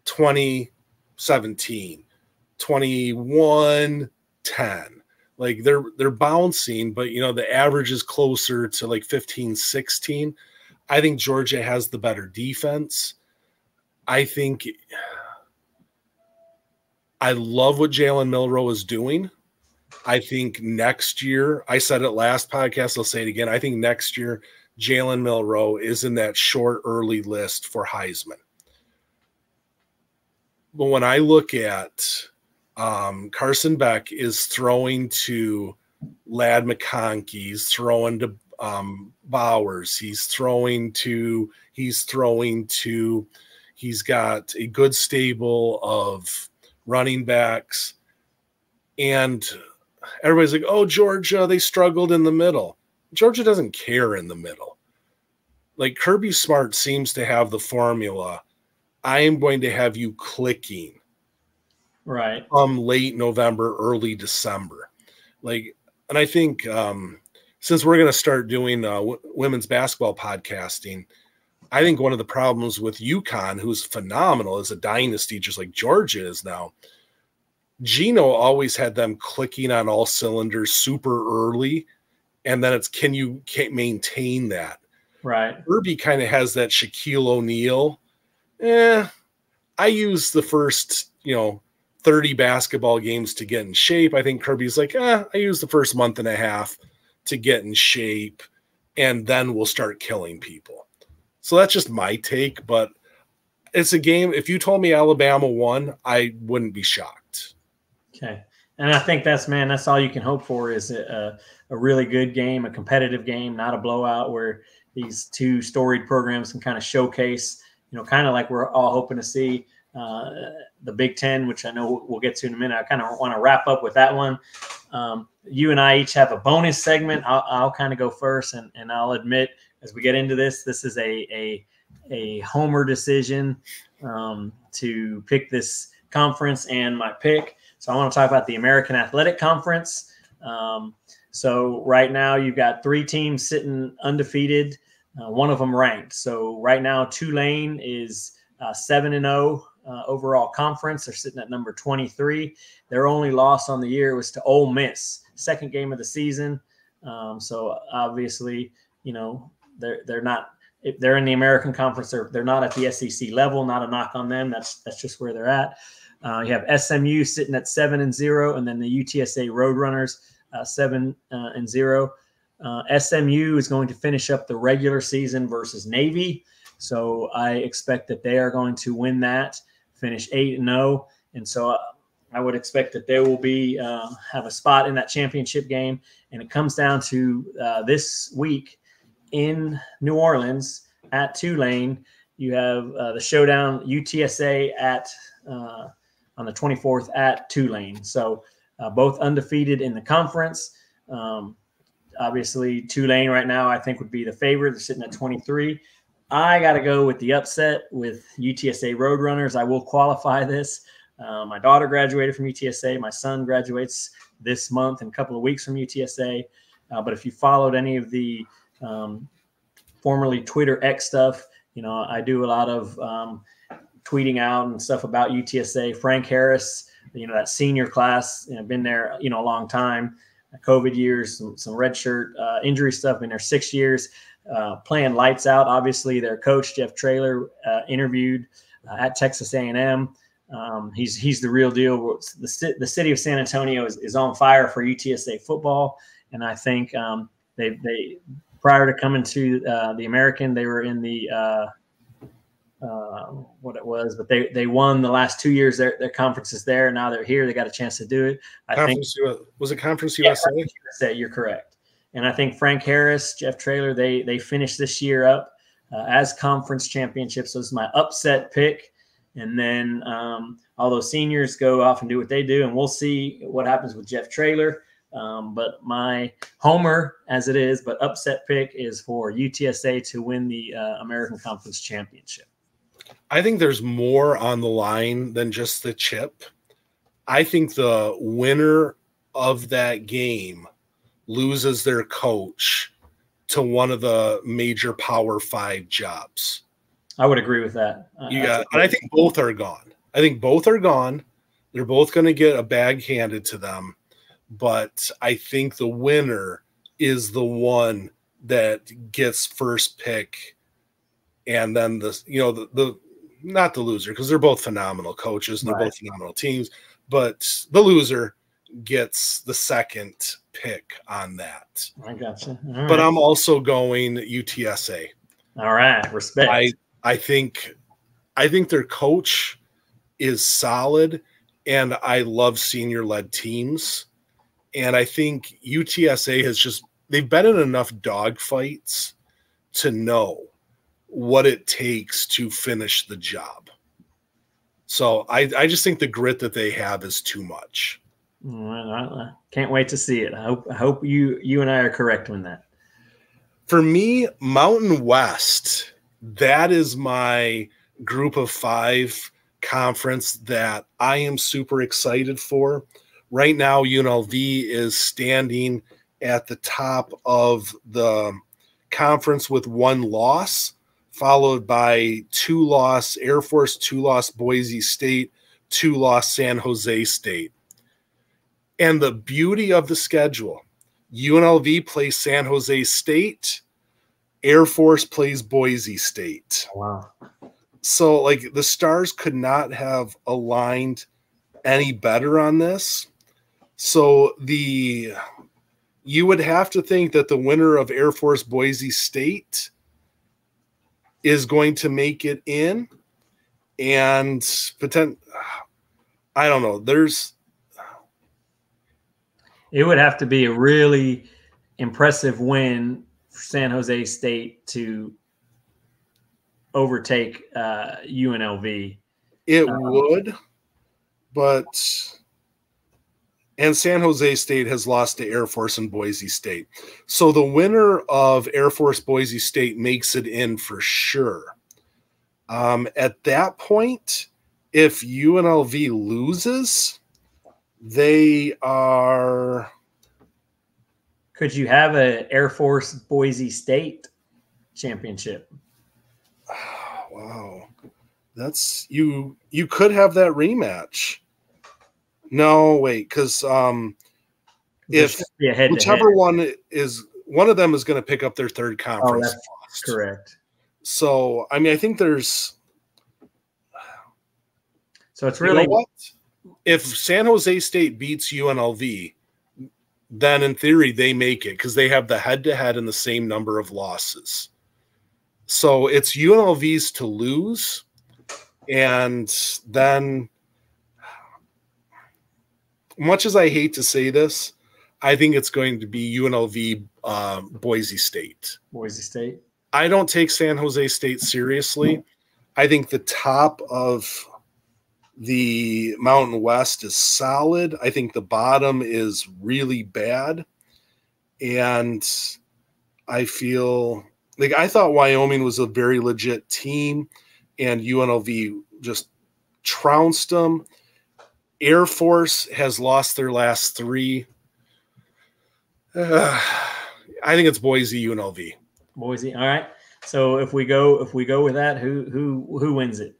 20-17, 21-10. Like they're bouncing, but the average is closer to like 15-16. I think Georgia has the better defense. I love what Jalen Milroe is doing. I think next year, I said it last podcast, I'll say it again. I think next year, Jalen Milroe is in that short early list for Heisman. But when I look at Carson Beck is throwing to Ladd McConkey, he's throwing to Bowers, he's got a good stable of running backs, and everybody's like, oh, Georgia, they struggled in the middle. Georgia doesn't care in the middle. Like Kirby Smart seems to have the formula. I am going to have you clicking right late November, early December. Like, and I think since we're going to start doing women's basketball podcasting, I think one of the problems with UConn, who's phenomenal, is a dynasty just like Georgia is now. Gino always had them clicking on all cylinders super early, and then it's can you maintain that? Right. Kirby kind of has that Shaquille O'Neal. I use the first 30 basketball games to get in shape. I think Kirby's like, I use the first month and a half to get in shape, and then we'll start killing people. So that's just my take, but it's a game. If you told me Alabama won, I wouldn't be shocked. Okay. And I think that's all you can hope for is a really good game, a competitive game, not a blowout where these two storied programs can kind of showcase, kind of like we're all hoping to see the Big Ten, which I know we'll get to in a minute. I kind of want to wrap up with that one. You and I each have a bonus segment. I'll kind of go first, and I'll admit as we get into this is a homer decision to pick this conference and my pick. So I want to talk about the American Athletic Conference. So right now you've got three teams sitting undefeated, one of them ranked. So right now Tulane is 7-0 overall conference. They're sitting at number 23. Their only loss on the year was to Ole Miss, second game of the season. So obviously, they're not if they're in the American Conference, they're not at the SEC level. Not a knock on them. That's just where they're at. You have SMU sitting at 7-0, and then the UTSA Roadrunners 7-0. SMU is going to finish up the regular season versus Navy, so I expect that they are going to win that, finish 8-0, and so I would expect that they will be have a spot in that championship game. And it comes down to this week in New Orleans at Tulane. You have the showdown UTSA at on the 24th at Tulane. So both undefeated in the conference. Obviously, Tulane right now I think would be the favorite. They're sitting at 23. I got to go with the upset with UTSA Roadrunners. I will qualify this. My daughter graduated from UTSA. My son graduates this month in a couple of weeks from UTSA. But if you followed any of the formerly Twitter X stuff, I do a lot of tweeting out and stuff about UTSA. Frank Harris, that senior class, been there, a long time. COVID years, some redshirt injury stuff, been there 6 years, playing lights out. Obviously, their coach, Jeff Traylor, interviewed at Texas A&M. He's the real deal. The city of San Antonio is on fire for UTSA football, and I think they prior to coming to the American, they were in the what it was, but they won the last 2 years their conferences there. Now they're here. They got a chance to do it. Was it Conference USA? Conference USA, you're correct. And I think Frank Harris, Jeff Traylor, they finished this year up as conference championships. So this is my upset pick. And then all those seniors go off and do what they do, and we'll see what happens with Jeff Traylor. But my homer, as it is, but upset pick is for UTSA to win the American Conference Championship. I think there's more on the line than just the chip. I think the winner of that game loses their coach to one of the major Power 5 jobs. I would agree with that. And I think both are gone. They're both going to get a bag handed to them. But I think the winner is the one that gets first pick. And then the not the loser, because they're both phenomenal coaches and they're both phenomenal teams. But the loser gets the second pick on that. I gotcha. But I'm also going UTSA. All right. Respect. I think their coach is solid, and I love senior-led teams. And I think UTSA they've been in enough dogfights to know what it takes to finish the job. So I just think the grit that they have is too much. I can't wait to see it. I hope you and I are correct on that. For me, Mountain West, that is my group of 5 conference that I am super excited for. Right now, UNLV is standing at the top of the conference with 1 loss, followed by 2-loss Air Force, 2-loss Boise State, 2-loss San Jose State. And the beauty of the schedule, UNLV plays San Jose State, Air Force plays Boise State. Wow. So, the stars could not have aligned any better on this. So you would have to think that the winner of Air Force Boise State is going to make it in, and I don't know. It would have to be a really impressive win for San Jose State to overtake UNLV. It would, and San Jose State has lost to Air Force and Boise State. So the winner of Air Force Boise State makes it in for sure. At that point, if UNLV loses, they are... Could you have an Air Force Boise State championship? Wow. That's you could have that rematch. No, wait, because if whichever one of them is going to pick up their third conference. Oh, that's correct. So, I mean, I think there's. So it's really, what? If San Jose State beats UNLV, then in theory they make it because they have the head-to-head and the same number of losses. So it's UNLV's to lose, and then, much as I hate to say this, I think it's going to be UNLV Boise State. Boise State. I don't take San Jose State seriously. I think the top of the Mountain West is solid. I think the bottom is really bad. And I feel like I thought Wyoming was a very legit team, and UNLV just trounced them. Air Force has lost their last 3. I think it's Boise, UNLV. Boise. All right. So if we go with that, who wins it?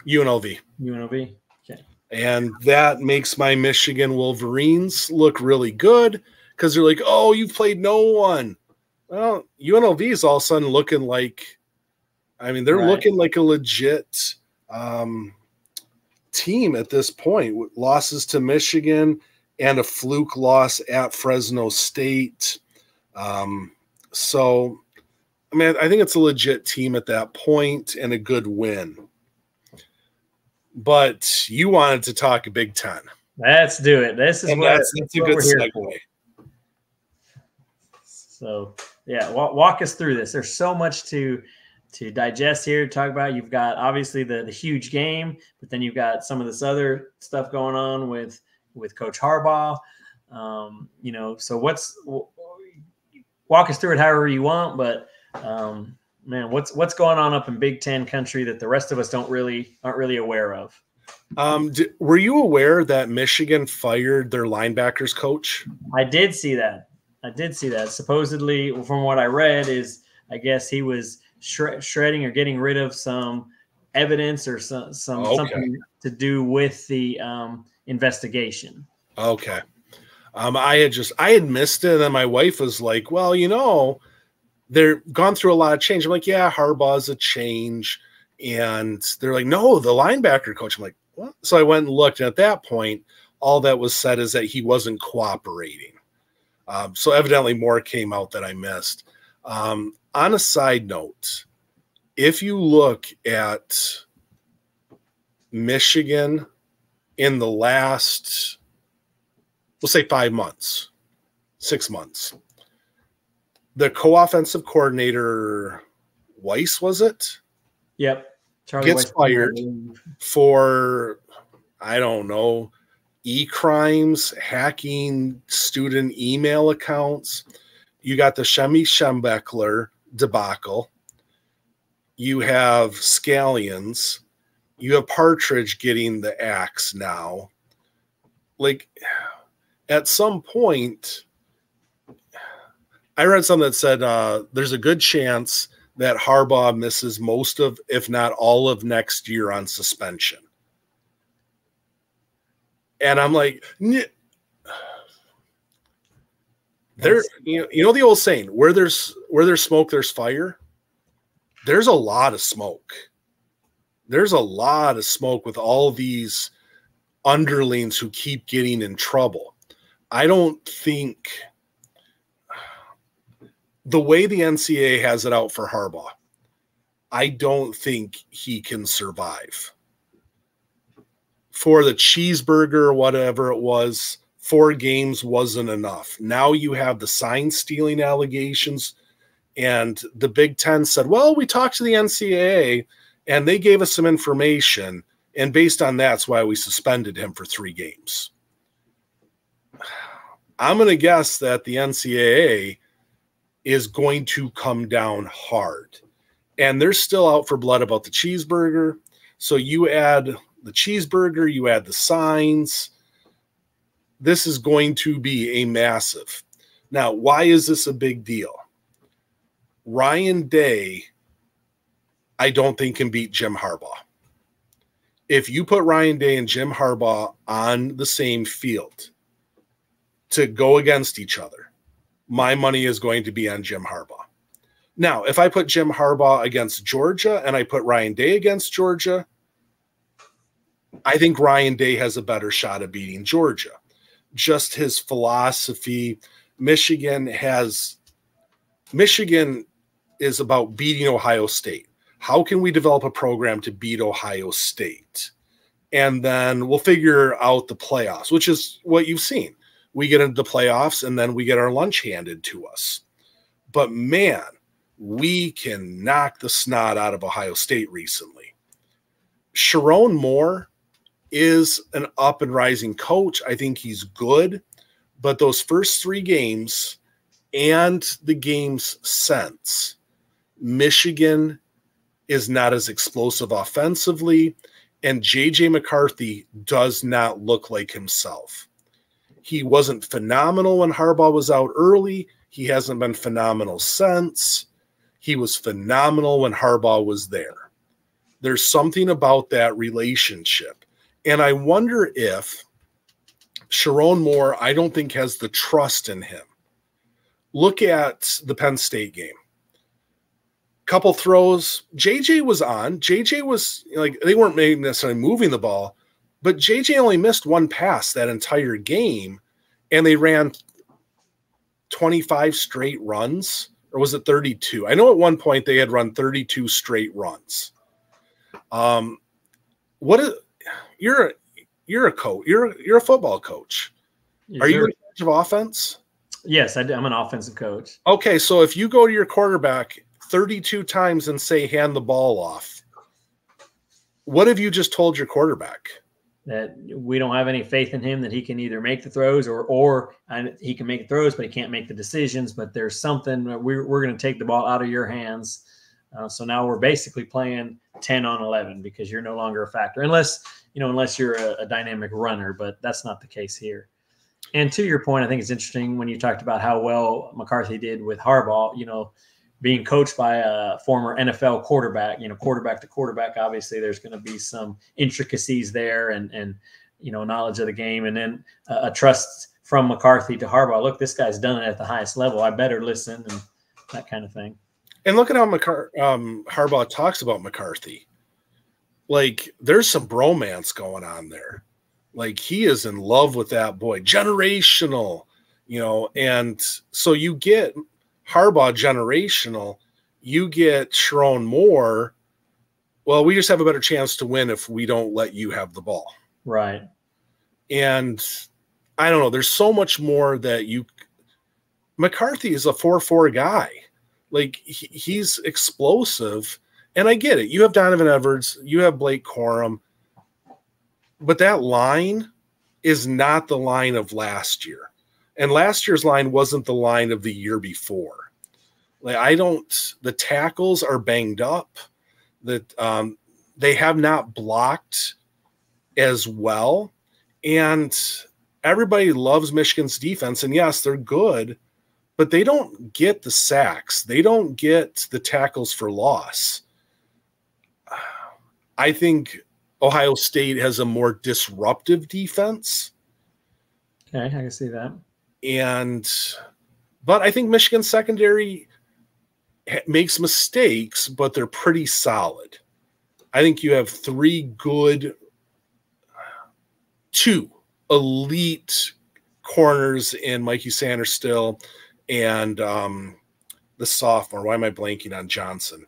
UNLV. UNLV. Okay. And that makes my Michigan Wolverines look really good because they're like, oh, you've played no one. Well, UNLV is all of a sudden looking like, I mean, they're looking like a legit team at this point, with losses to Michigan and a fluke loss at Fresno State. So, I mean, I think it's a legit team at that point and a good win. But you wanted to talk a Big Ten. Let's do it. This is that's a good segue. So, yeah, walk us through this. There's so much to digest here, to talk about. You've got obviously the huge game, but then you've got some of this other stuff going on with Coach Harbaugh. You know, so walk us through it however you want, but man, what's going on up in Big Ten country that the rest of us aren't really aware of? Were you aware that Michigan fired their linebackers coach? I did see that. Supposedly, from what I read, is I guess he was shredding or getting rid of some evidence or something to do with the investigation. Okay. I had missed it, and then my wife was like, well, you know, they're gone through a lot of change. I'm like, yeah, Harbaugh's a change. And they're like, no, the linebacker coach. I'm like, what? So I went and looked, and at that point, all that was said is that he wasn't cooperating. So evidently more came out that I missed. On a side note, if you look at Michigan in the last, we'll say 5 months, 6 months, the co-offensive coordinator, Weiss, was it? Yep. Charlie gets Weiss fired for, I don't know, e-crimes, hacking student email accounts. You got the Shemi Schembechler debacle. You have Scallions. You have Partridge getting the axe now. Like, at some point, I read something that said there's a good chance that Harbaugh misses most of, if not all of next year on suspension. And I'm like, there, you know the old saying, where there's smoke, there's fire. There's a lot of smoke. There's a lot of smoke with all these underlings who keep getting in trouble. I don't think the way the NCAA has it out for Harbaugh, I don't think he can survive. For the cheeseburger, whatever it was, 4 games wasn't enough. Now you have the sign stealing allegations, and the Big Ten said, well, we talked to the NCAA and they gave us some information, and based on that's why we suspended him for 3 games. I'm going to guess that the NCAA is going to come down hard, and they're still out for blood about the cheeseburger. So you add the cheeseburger, you add the signs. This is going to be a massive. Now, why is this a big deal? Ryan Day, I don't think can beat Jim Harbaugh. If you put Ryan Day and Jim Harbaugh on the same field to go against each other, my money is going to be on Jim Harbaugh. Now, if I put Jim Harbaugh against Georgia and I put Ryan Day against Georgia, I think Ryan Day has a better shot of beating Georgia. Just his philosophy. Michigan is about beating Ohio State. How can we develop a program to beat Ohio State? And then we'll figure out the playoffs, which is what you've seen. We get into the playoffs and then we get our lunch handed to us. But man, we can knock the snot out of Ohio State recently. Sharon Moore is an up and rising coach. I think he's good, but those first 3 games and the games since, Michigan is not as explosive offensively, and J.J. McCarthy does not look like himself. He wasn't phenomenal when Harbaugh was out early. He hasn't been phenomenal since. He was phenomenal when Harbaugh was there. There's something about that relationship. And I wonder if Sharon Moore, I don't think, has the trust in him. Look at the Penn State game. Couple throws. JJ was on. JJ was like, they weren't necessarily moving the ball, but JJ only missed 1 pass that entire game, and they ran 25 straight runs, or was it 32? I know at one point they had run 32 straight runs. You're a coach. You're a football coach. Yes, Are you sir. in charge of offense? Yes, I'm an offensive coach. Okay, so if you go to your quarterback 32 times and say, hand the ball off, what have you just told your quarterback? That we don't have any faith in him, that he can either make the throws or he can make the throws, but he can't make the decisions. But there's something, we're going to take the ball out of your hands. So now we're basically playing 10 on 11 because you're no longer a factor, unless you're a dynamic runner, but that's not the case here. And to your point, I think it's interesting when you talked about how well McCarthy did with Harbaugh, being coached by a former NFL quarterback, quarterback to quarterback, obviously there's going to be some intricacies there and knowledge of the game. And then a trust from McCarthy to Harbaugh. Look, this guy's done it at the highest level. I better listen, and that kind of thing. And look at how Harbaugh talks about McCarthy. Like, there's some bromance going on there. Like, he is in love with that boy. Generational, and so you get Harbaugh generational, you get Sharon Moore. Well, we just have a better chance to win if we don't let you have the ball. Right. And I don't know. There's so much more that McCarthy is a 4-4 guy. Like, he's explosive. And I get it. You have Donovan Edwards. You have Blake Corum. But that line is not the line of last year. And last year's line wasn't the line of the year before. Like, the tackles are banged up. That they have not blocked as well. And everybody loves Michigan's defense. And yes, they're good, but they don't get the sacks. They don't get the tackles for loss. I think Ohio State has a more disruptive defense. Okay, I can see that. But I think Michigan's secondary makes mistakes, but they're pretty solid. I think you have 2 elite corners in Mikey Sanders still, and the sophomore. Why am I blanking on Johnson?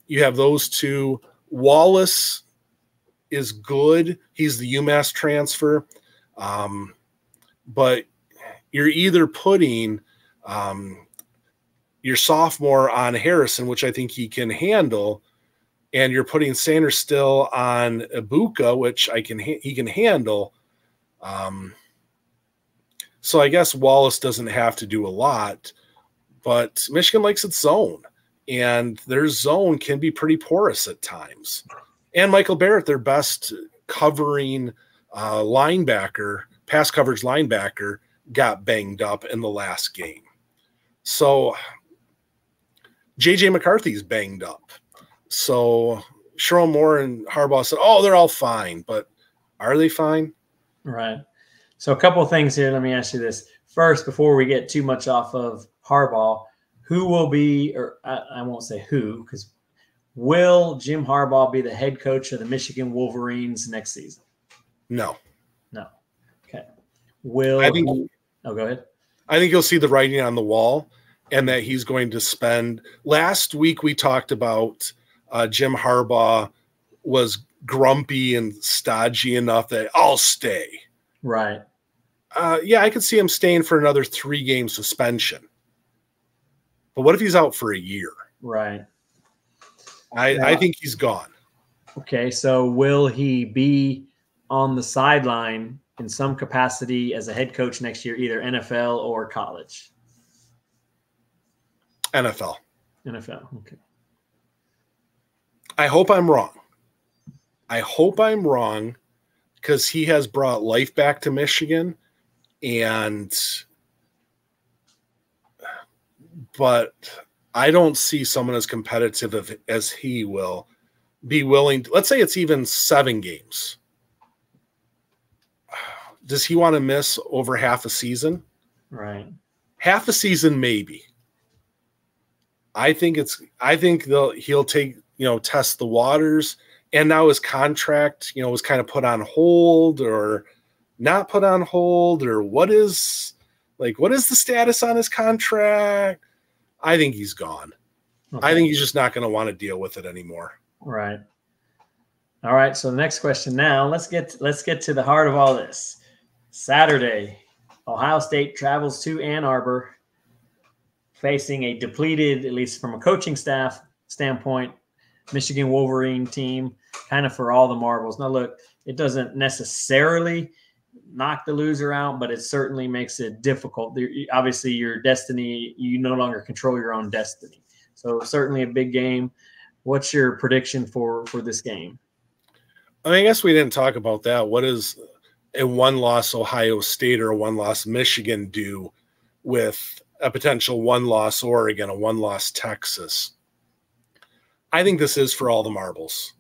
You have those 2. Wallace is good. He's the UMass transfer. But you're either putting your sophomore on Harrison, which I think he can handle, and you're putting Sanders still on Ibuka, which he can handle. So I guess Wallace doesn't have to do a lot, but Michigan likes its zone, and their zone can be pretty porous at times. And Michael Barrett, their best covering linebacker, pass coverage linebacker, got banged up in the last game. So J.J. McCarthy's banged up. So Sharon Moore and Harbaugh said, oh, they're all fine. But are they fine? Right. So a couple of things here. Let me ask you this. First, before we get too much off of Harbaugh, who will be, or I won't say who, because will Jim Harbaugh be the head coach of the Michigan Wolverines next season? No. No. Okay. Oh, go ahead. I think you'll see the writing on the wall, and that he's going to spend. Last week we talked about Jim Harbaugh was grumpy and stodgy enough that I'll stay. Right. Yeah, I could see him staying for another 3-game suspension. But what if he's out for a year? Right. I think he's gone. Okay, so will he be on the sideline in some capacity as a head coach next year, either NFL or college? NFL. NFL, okay. I hope I'm wrong. Because he has brought life back to Michigan, but I don't see someone as competitive as he will be willing to, let's say it's even 7 games. Does he want to miss over half a season? Right. Half a season, maybe. I think he'll take, test the waters. And now his contract, was kind of put on hold or not put on hold, or what is the status on his contract? I think he's gone. Okay. I think he's just not going to want to deal with it anymore. Right. All right. So the next question now, let's get to the heart of all this. Saturday, Ohio State travels to Ann Arbor, facing a depleted, at least from a coaching staff standpoint, Michigan Wolverine team, kind of for all the marbles. Now, look, it doesn't necessarily knock the loser out, but it certainly makes it difficult. Obviously, your destiny, you no longer control your own destiny. So certainly a big game. What's your prediction for this game? I guess we didn't talk about that. What does a 1-loss Ohio State or a 1-loss Michigan do with a potential 1-loss Oregon, a 1-loss Texas? I think this is for all the marbles.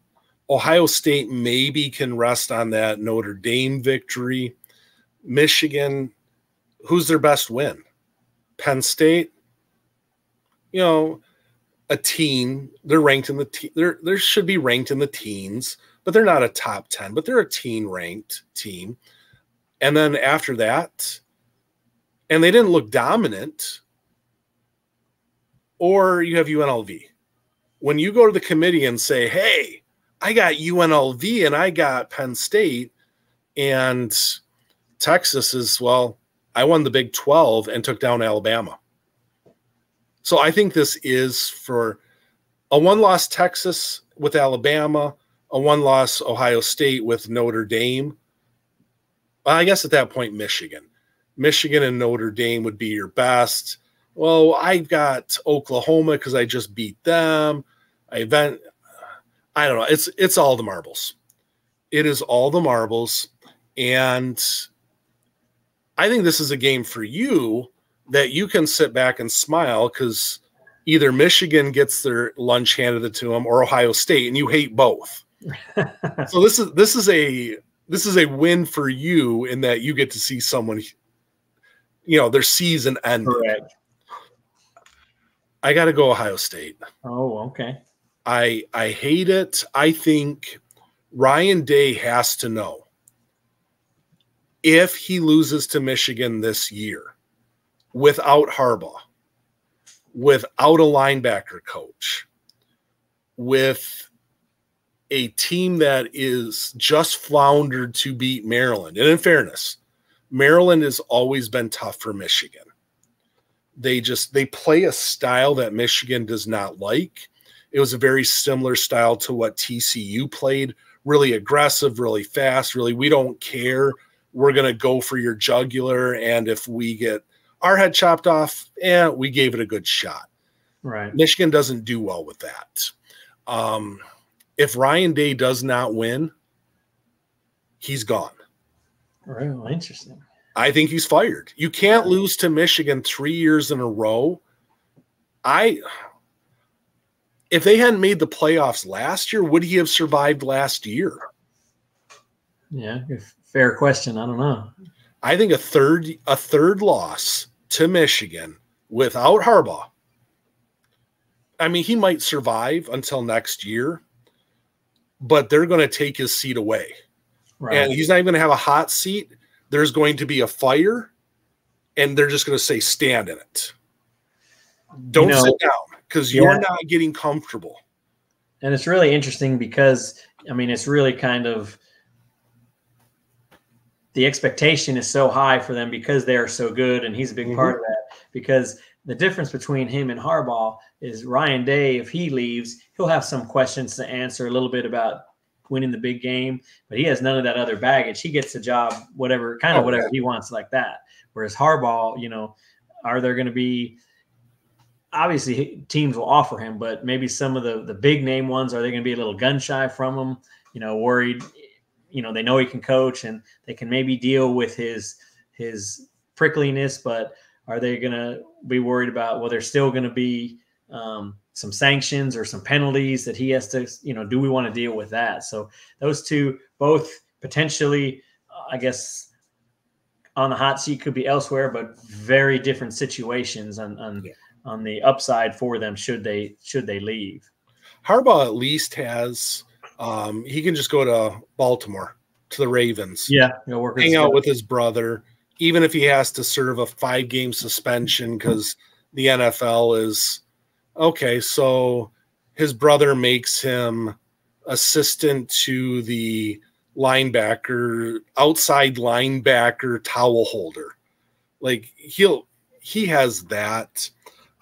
Ohio State maybe can rest on that Notre Dame victory. Michigan, who's their best win? Penn State, a teen. They're ranked in the they should be ranked in the teens, but they're not a top 10, but they're a teen ranked team. And then after that, and they didn't look dominant. Or you have UNLV. When you go to the committee and say, hey, I got UNLV and I got Penn State, and Texas is, well, I won the Big 12 and took down Alabama. So I think this is for a 1-loss Texas with Alabama, a 1-loss Ohio State with Notre Dame. Well, I guess at that point, Michigan and Notre Dame would be your best. Well, I've got Oklahoma because I just beat them. I don't know. It's all the marbles. It is all the marbles. And I think this is a game for you that you can sit back and smile because either Michigan gets their lunch handed to them or Ohio State, and you hate both. So this is a win for you in that you get to see someone, their season ended. Correct. I got to go Ohio State. Oh, okay. I hate it. I think Ryan Day has to know if he loses to Michigan this year without Harbaugh, without a linebacker coach, with a team that is just floundered to beat Maryland. And in fairness, Maryland has always been tough for Michigan. They play a style that Michigan does not like. It was a very similar style to what TCU played, really aggressive, really fast, really, we don't care. We're going to go for your jugular. And if we get our head chopped off, we gave it a good shot. Right. Michigan doesn't do well with that. If Ryan Day does not win, he's gone. Real interesting. I think he's fired. You can't lose to Michigan 3 years in a row. If they hadn't made the playoffs last year, would he have survived last year? Yeah, fair question. I don't know. I think a third loss to Michigan without Harbaugh I mean, he might survive until next year, but they're going to take his seat away. Right. And he's not even going to have a hot seat. There's going to be a fire, and they're just going to say, stand in it. Don't sit down, because you're not getting comfortable. And it's really interesting because, I mean, it's really kind of the expectation is so high for them because they are so good, and he's a big part of that. Because the difference between him and Harbaugh is Ryan Day, if he leaves, he'll have some questions to answer, a little bit about winning the big game, but he has none of that other baggage. He gets the job, whatever he wants like that. Whereas Harbaugh, you know, are there going to be, obviously teams will offer him, but maybe some of the big name ones, are they going to be a little gun shy from him, you know, worried, you know, they know he can coach and they can maybe deal with his prickliness, but are they going to be worried about, well, there's still going to be some sanctions or some penalties that he has to, you know, do we want to deal with that? So those two both potentially, I guess, on the hot seat, could be elsewhere, but very different situations on the upside for them should they leave. Harbaugh at least has he can just go to Baltimore, to the Ravens. Yeah, hang out with his brother, even if he has to serve a 5-game suspension because the NFL is okay. So his brother makes him assistant to the linebacker, outside linebacker towel holder. Like he has that.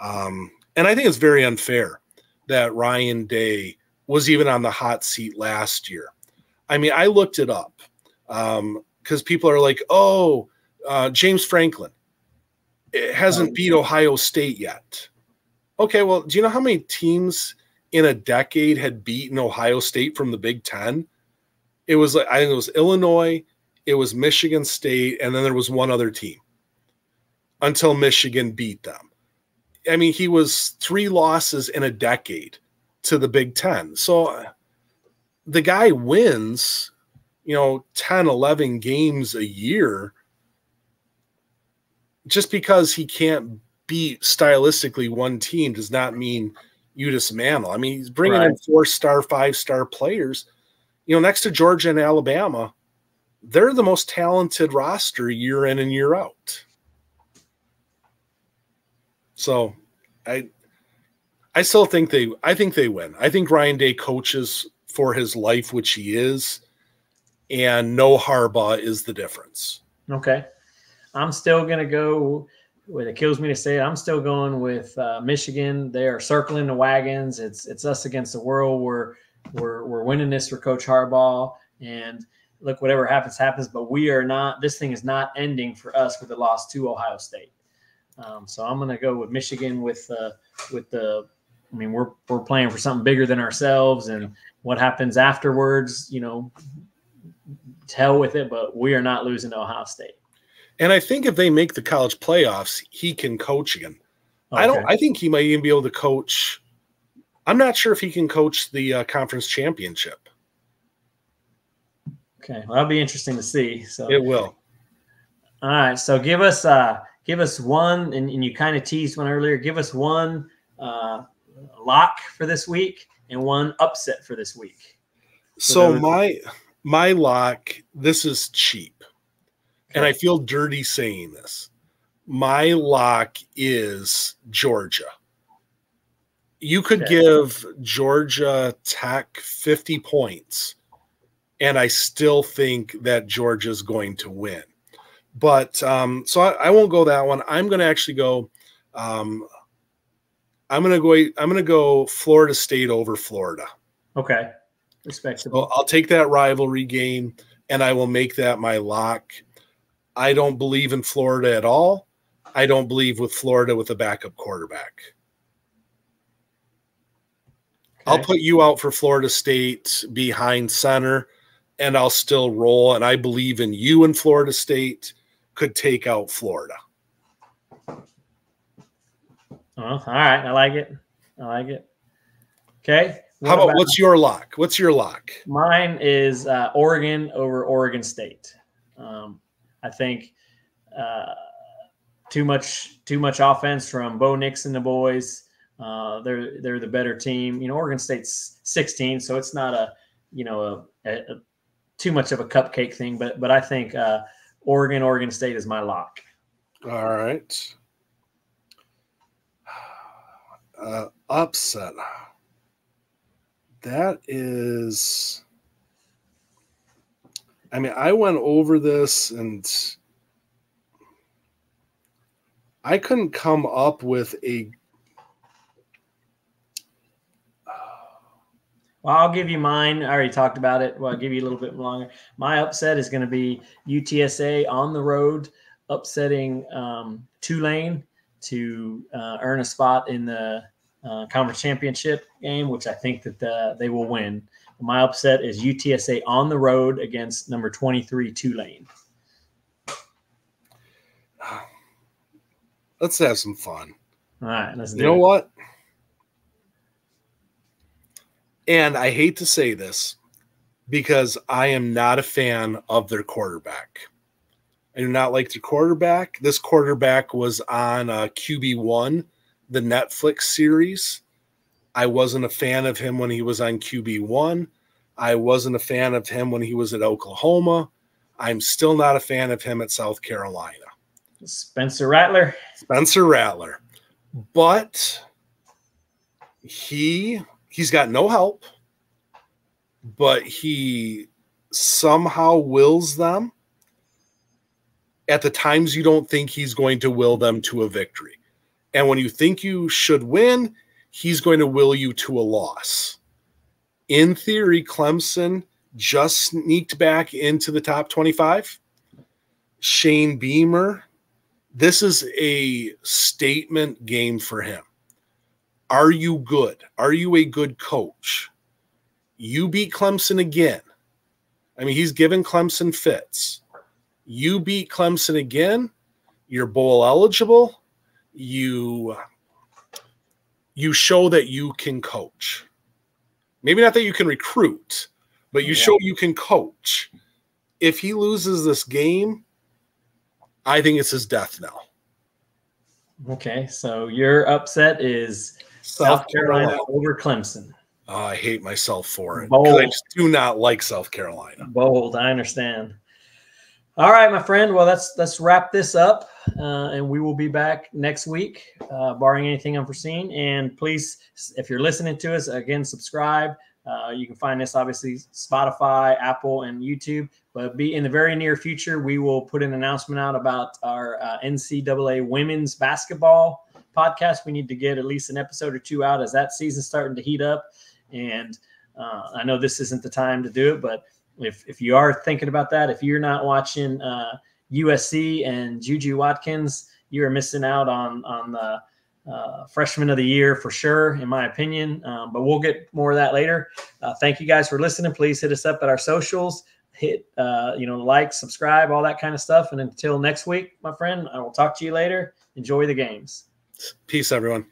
And I think it's very unfair that Ryan Day was even on the hot seat last year. I mean, I looked it up because people are like, oh, James Franklin, it hasn't beat Ohio State yet. Okay, well, do you know how many teams in a decade had beaten Ohio State from the Big Ten? It was like, I think it was Illinois, it was Michigan State, and then there was one other team until Michigan beat them. I mean, he was 3 losses in a decade to the Big Ten. So the guy wins, you know, 10, 11 games a year. Just because he can't beat stylistically one team does not mean you dismantle. I mean, he's bringing in 4-star, 5-star players. You know, next to Georgia and Alabama, they're the most talented roster year in and year out. So I still think I think they win. I think Ryan Day coaches for his life, which he is, and no Harbaugh is the difference. Okay. I'm still going to go with, it kills me to say it, I'm still going with Michigan. They are circling the wagons. It's us against the world. We're winning this for Coach Harbaugh, and look, whatever happens, happens, but we are not, this thing is not ending for us with the loss to Ohio State. So I'm going to go with Michigan with the, I mean, we're playing for something bigger than ourselves, and what happens afterwards, you know, to hell with it, but we are not losing to Ohio State. And I think if they make the college playoffs, he can coach again. Okay. I think he might even be able to coach. I'm not sure if he can coach the conference championship. Okay. Well, that'll be interesting to see. So it will. All right. So give us one, and you kind of teased one earlier. Give us one lock for this week and one upset for this week. So my lock, this is cheap. Okay. And I feel dirty saying this. My lock is Georgia. You could give Georgia Tech 50 points, and I still think that Georgia's going to win. But so I won't go that one. I'm going to actually go. I'm going to go Florida State over Florida. Okay, respectable. So I'll take that rivalry game, and I will make that my lock. I don't believe in Florida at all. I don't believe with Florida with a backup quarterback. Okay. I'll put you out for Florida State behind center, and I'll still roll. And I believe in you and Florida State could take out Florida. All right. I like it. Okay. How about what's your lock? What's your lock? Mine is Oregon over Oregon State. I think too much offense from Bo Nix and the boys. They're the better team. Oregon State's 16, so it's not a too much of a cupcake thing. But I think Oregon State is my lock. All right. Upset. That is. I mean, I went over this and I couldn't come up with a. Well, I'll give you mine. I already talked about it. Well, I'll give you a little bit longer. My upset is going to be UTSA on the road, upsetting Tulane to earn a spot in the conference championship game, which I think that they will win. My upset is UTSA on the road against number 23 Tulane. Let's have some fun. All right, let's do it. You know what? And I hate to say this because I am not a fan of their quarterback. I do not like their quarterback. This quarterback was on QB1, the Netflix series. I wasn't a fan of him when he was on QB1. I wasn't a fan of him when he was at Oklahoma. I'm still not a fan of him at South Carolina. Spencer Rattler. But he's got no help, but he somehow wills them at the times you don't think he's going to will them to a victory. And when you think you should win, he's going to will you to a loss. In theory, Clemson just sneaked back into the top 25. Shane Beamer, this is a statement game for him. Are you good? Are you a good coach? You beat Clemson again. I mean, he's given Clemson fits. You beat Clemson again. You're bowl eligible. You show that you can coach. Maybe not that you can recruit, but you show you can coach. If he loses this game, I think it's his death knell. Okay, so your upset is South Carolina over Clemson. Oh, I hate myself for it. Bold. I just do not like South Carolina. Bold, I understand. All right, my friend. Well, let's wrap this up, and we will be back next week, barring anything unforeseen. And please, if you're listening to us, again, subscribe. You can find us, obviously, Spotify, Apple, and YouTube. But in the very near future, we will put an announcement out about our NCAA women's basketball podcast. We need to get at least an episode or two out as that season's starting to heat up. And I know this isn't the time to do it, but if you are thinking about that, if you're not watching USC and Juju Watkins, you are missing out on the freshman of the year for sure, in my opinion. But we'll get more of that later. Thank you guys for listening. Please hit us up at our socials. Hit like, subscribe, all that kind of stuff. And until next week, my friend, I will talk to you later. Enjoy the games. Peace, everyone.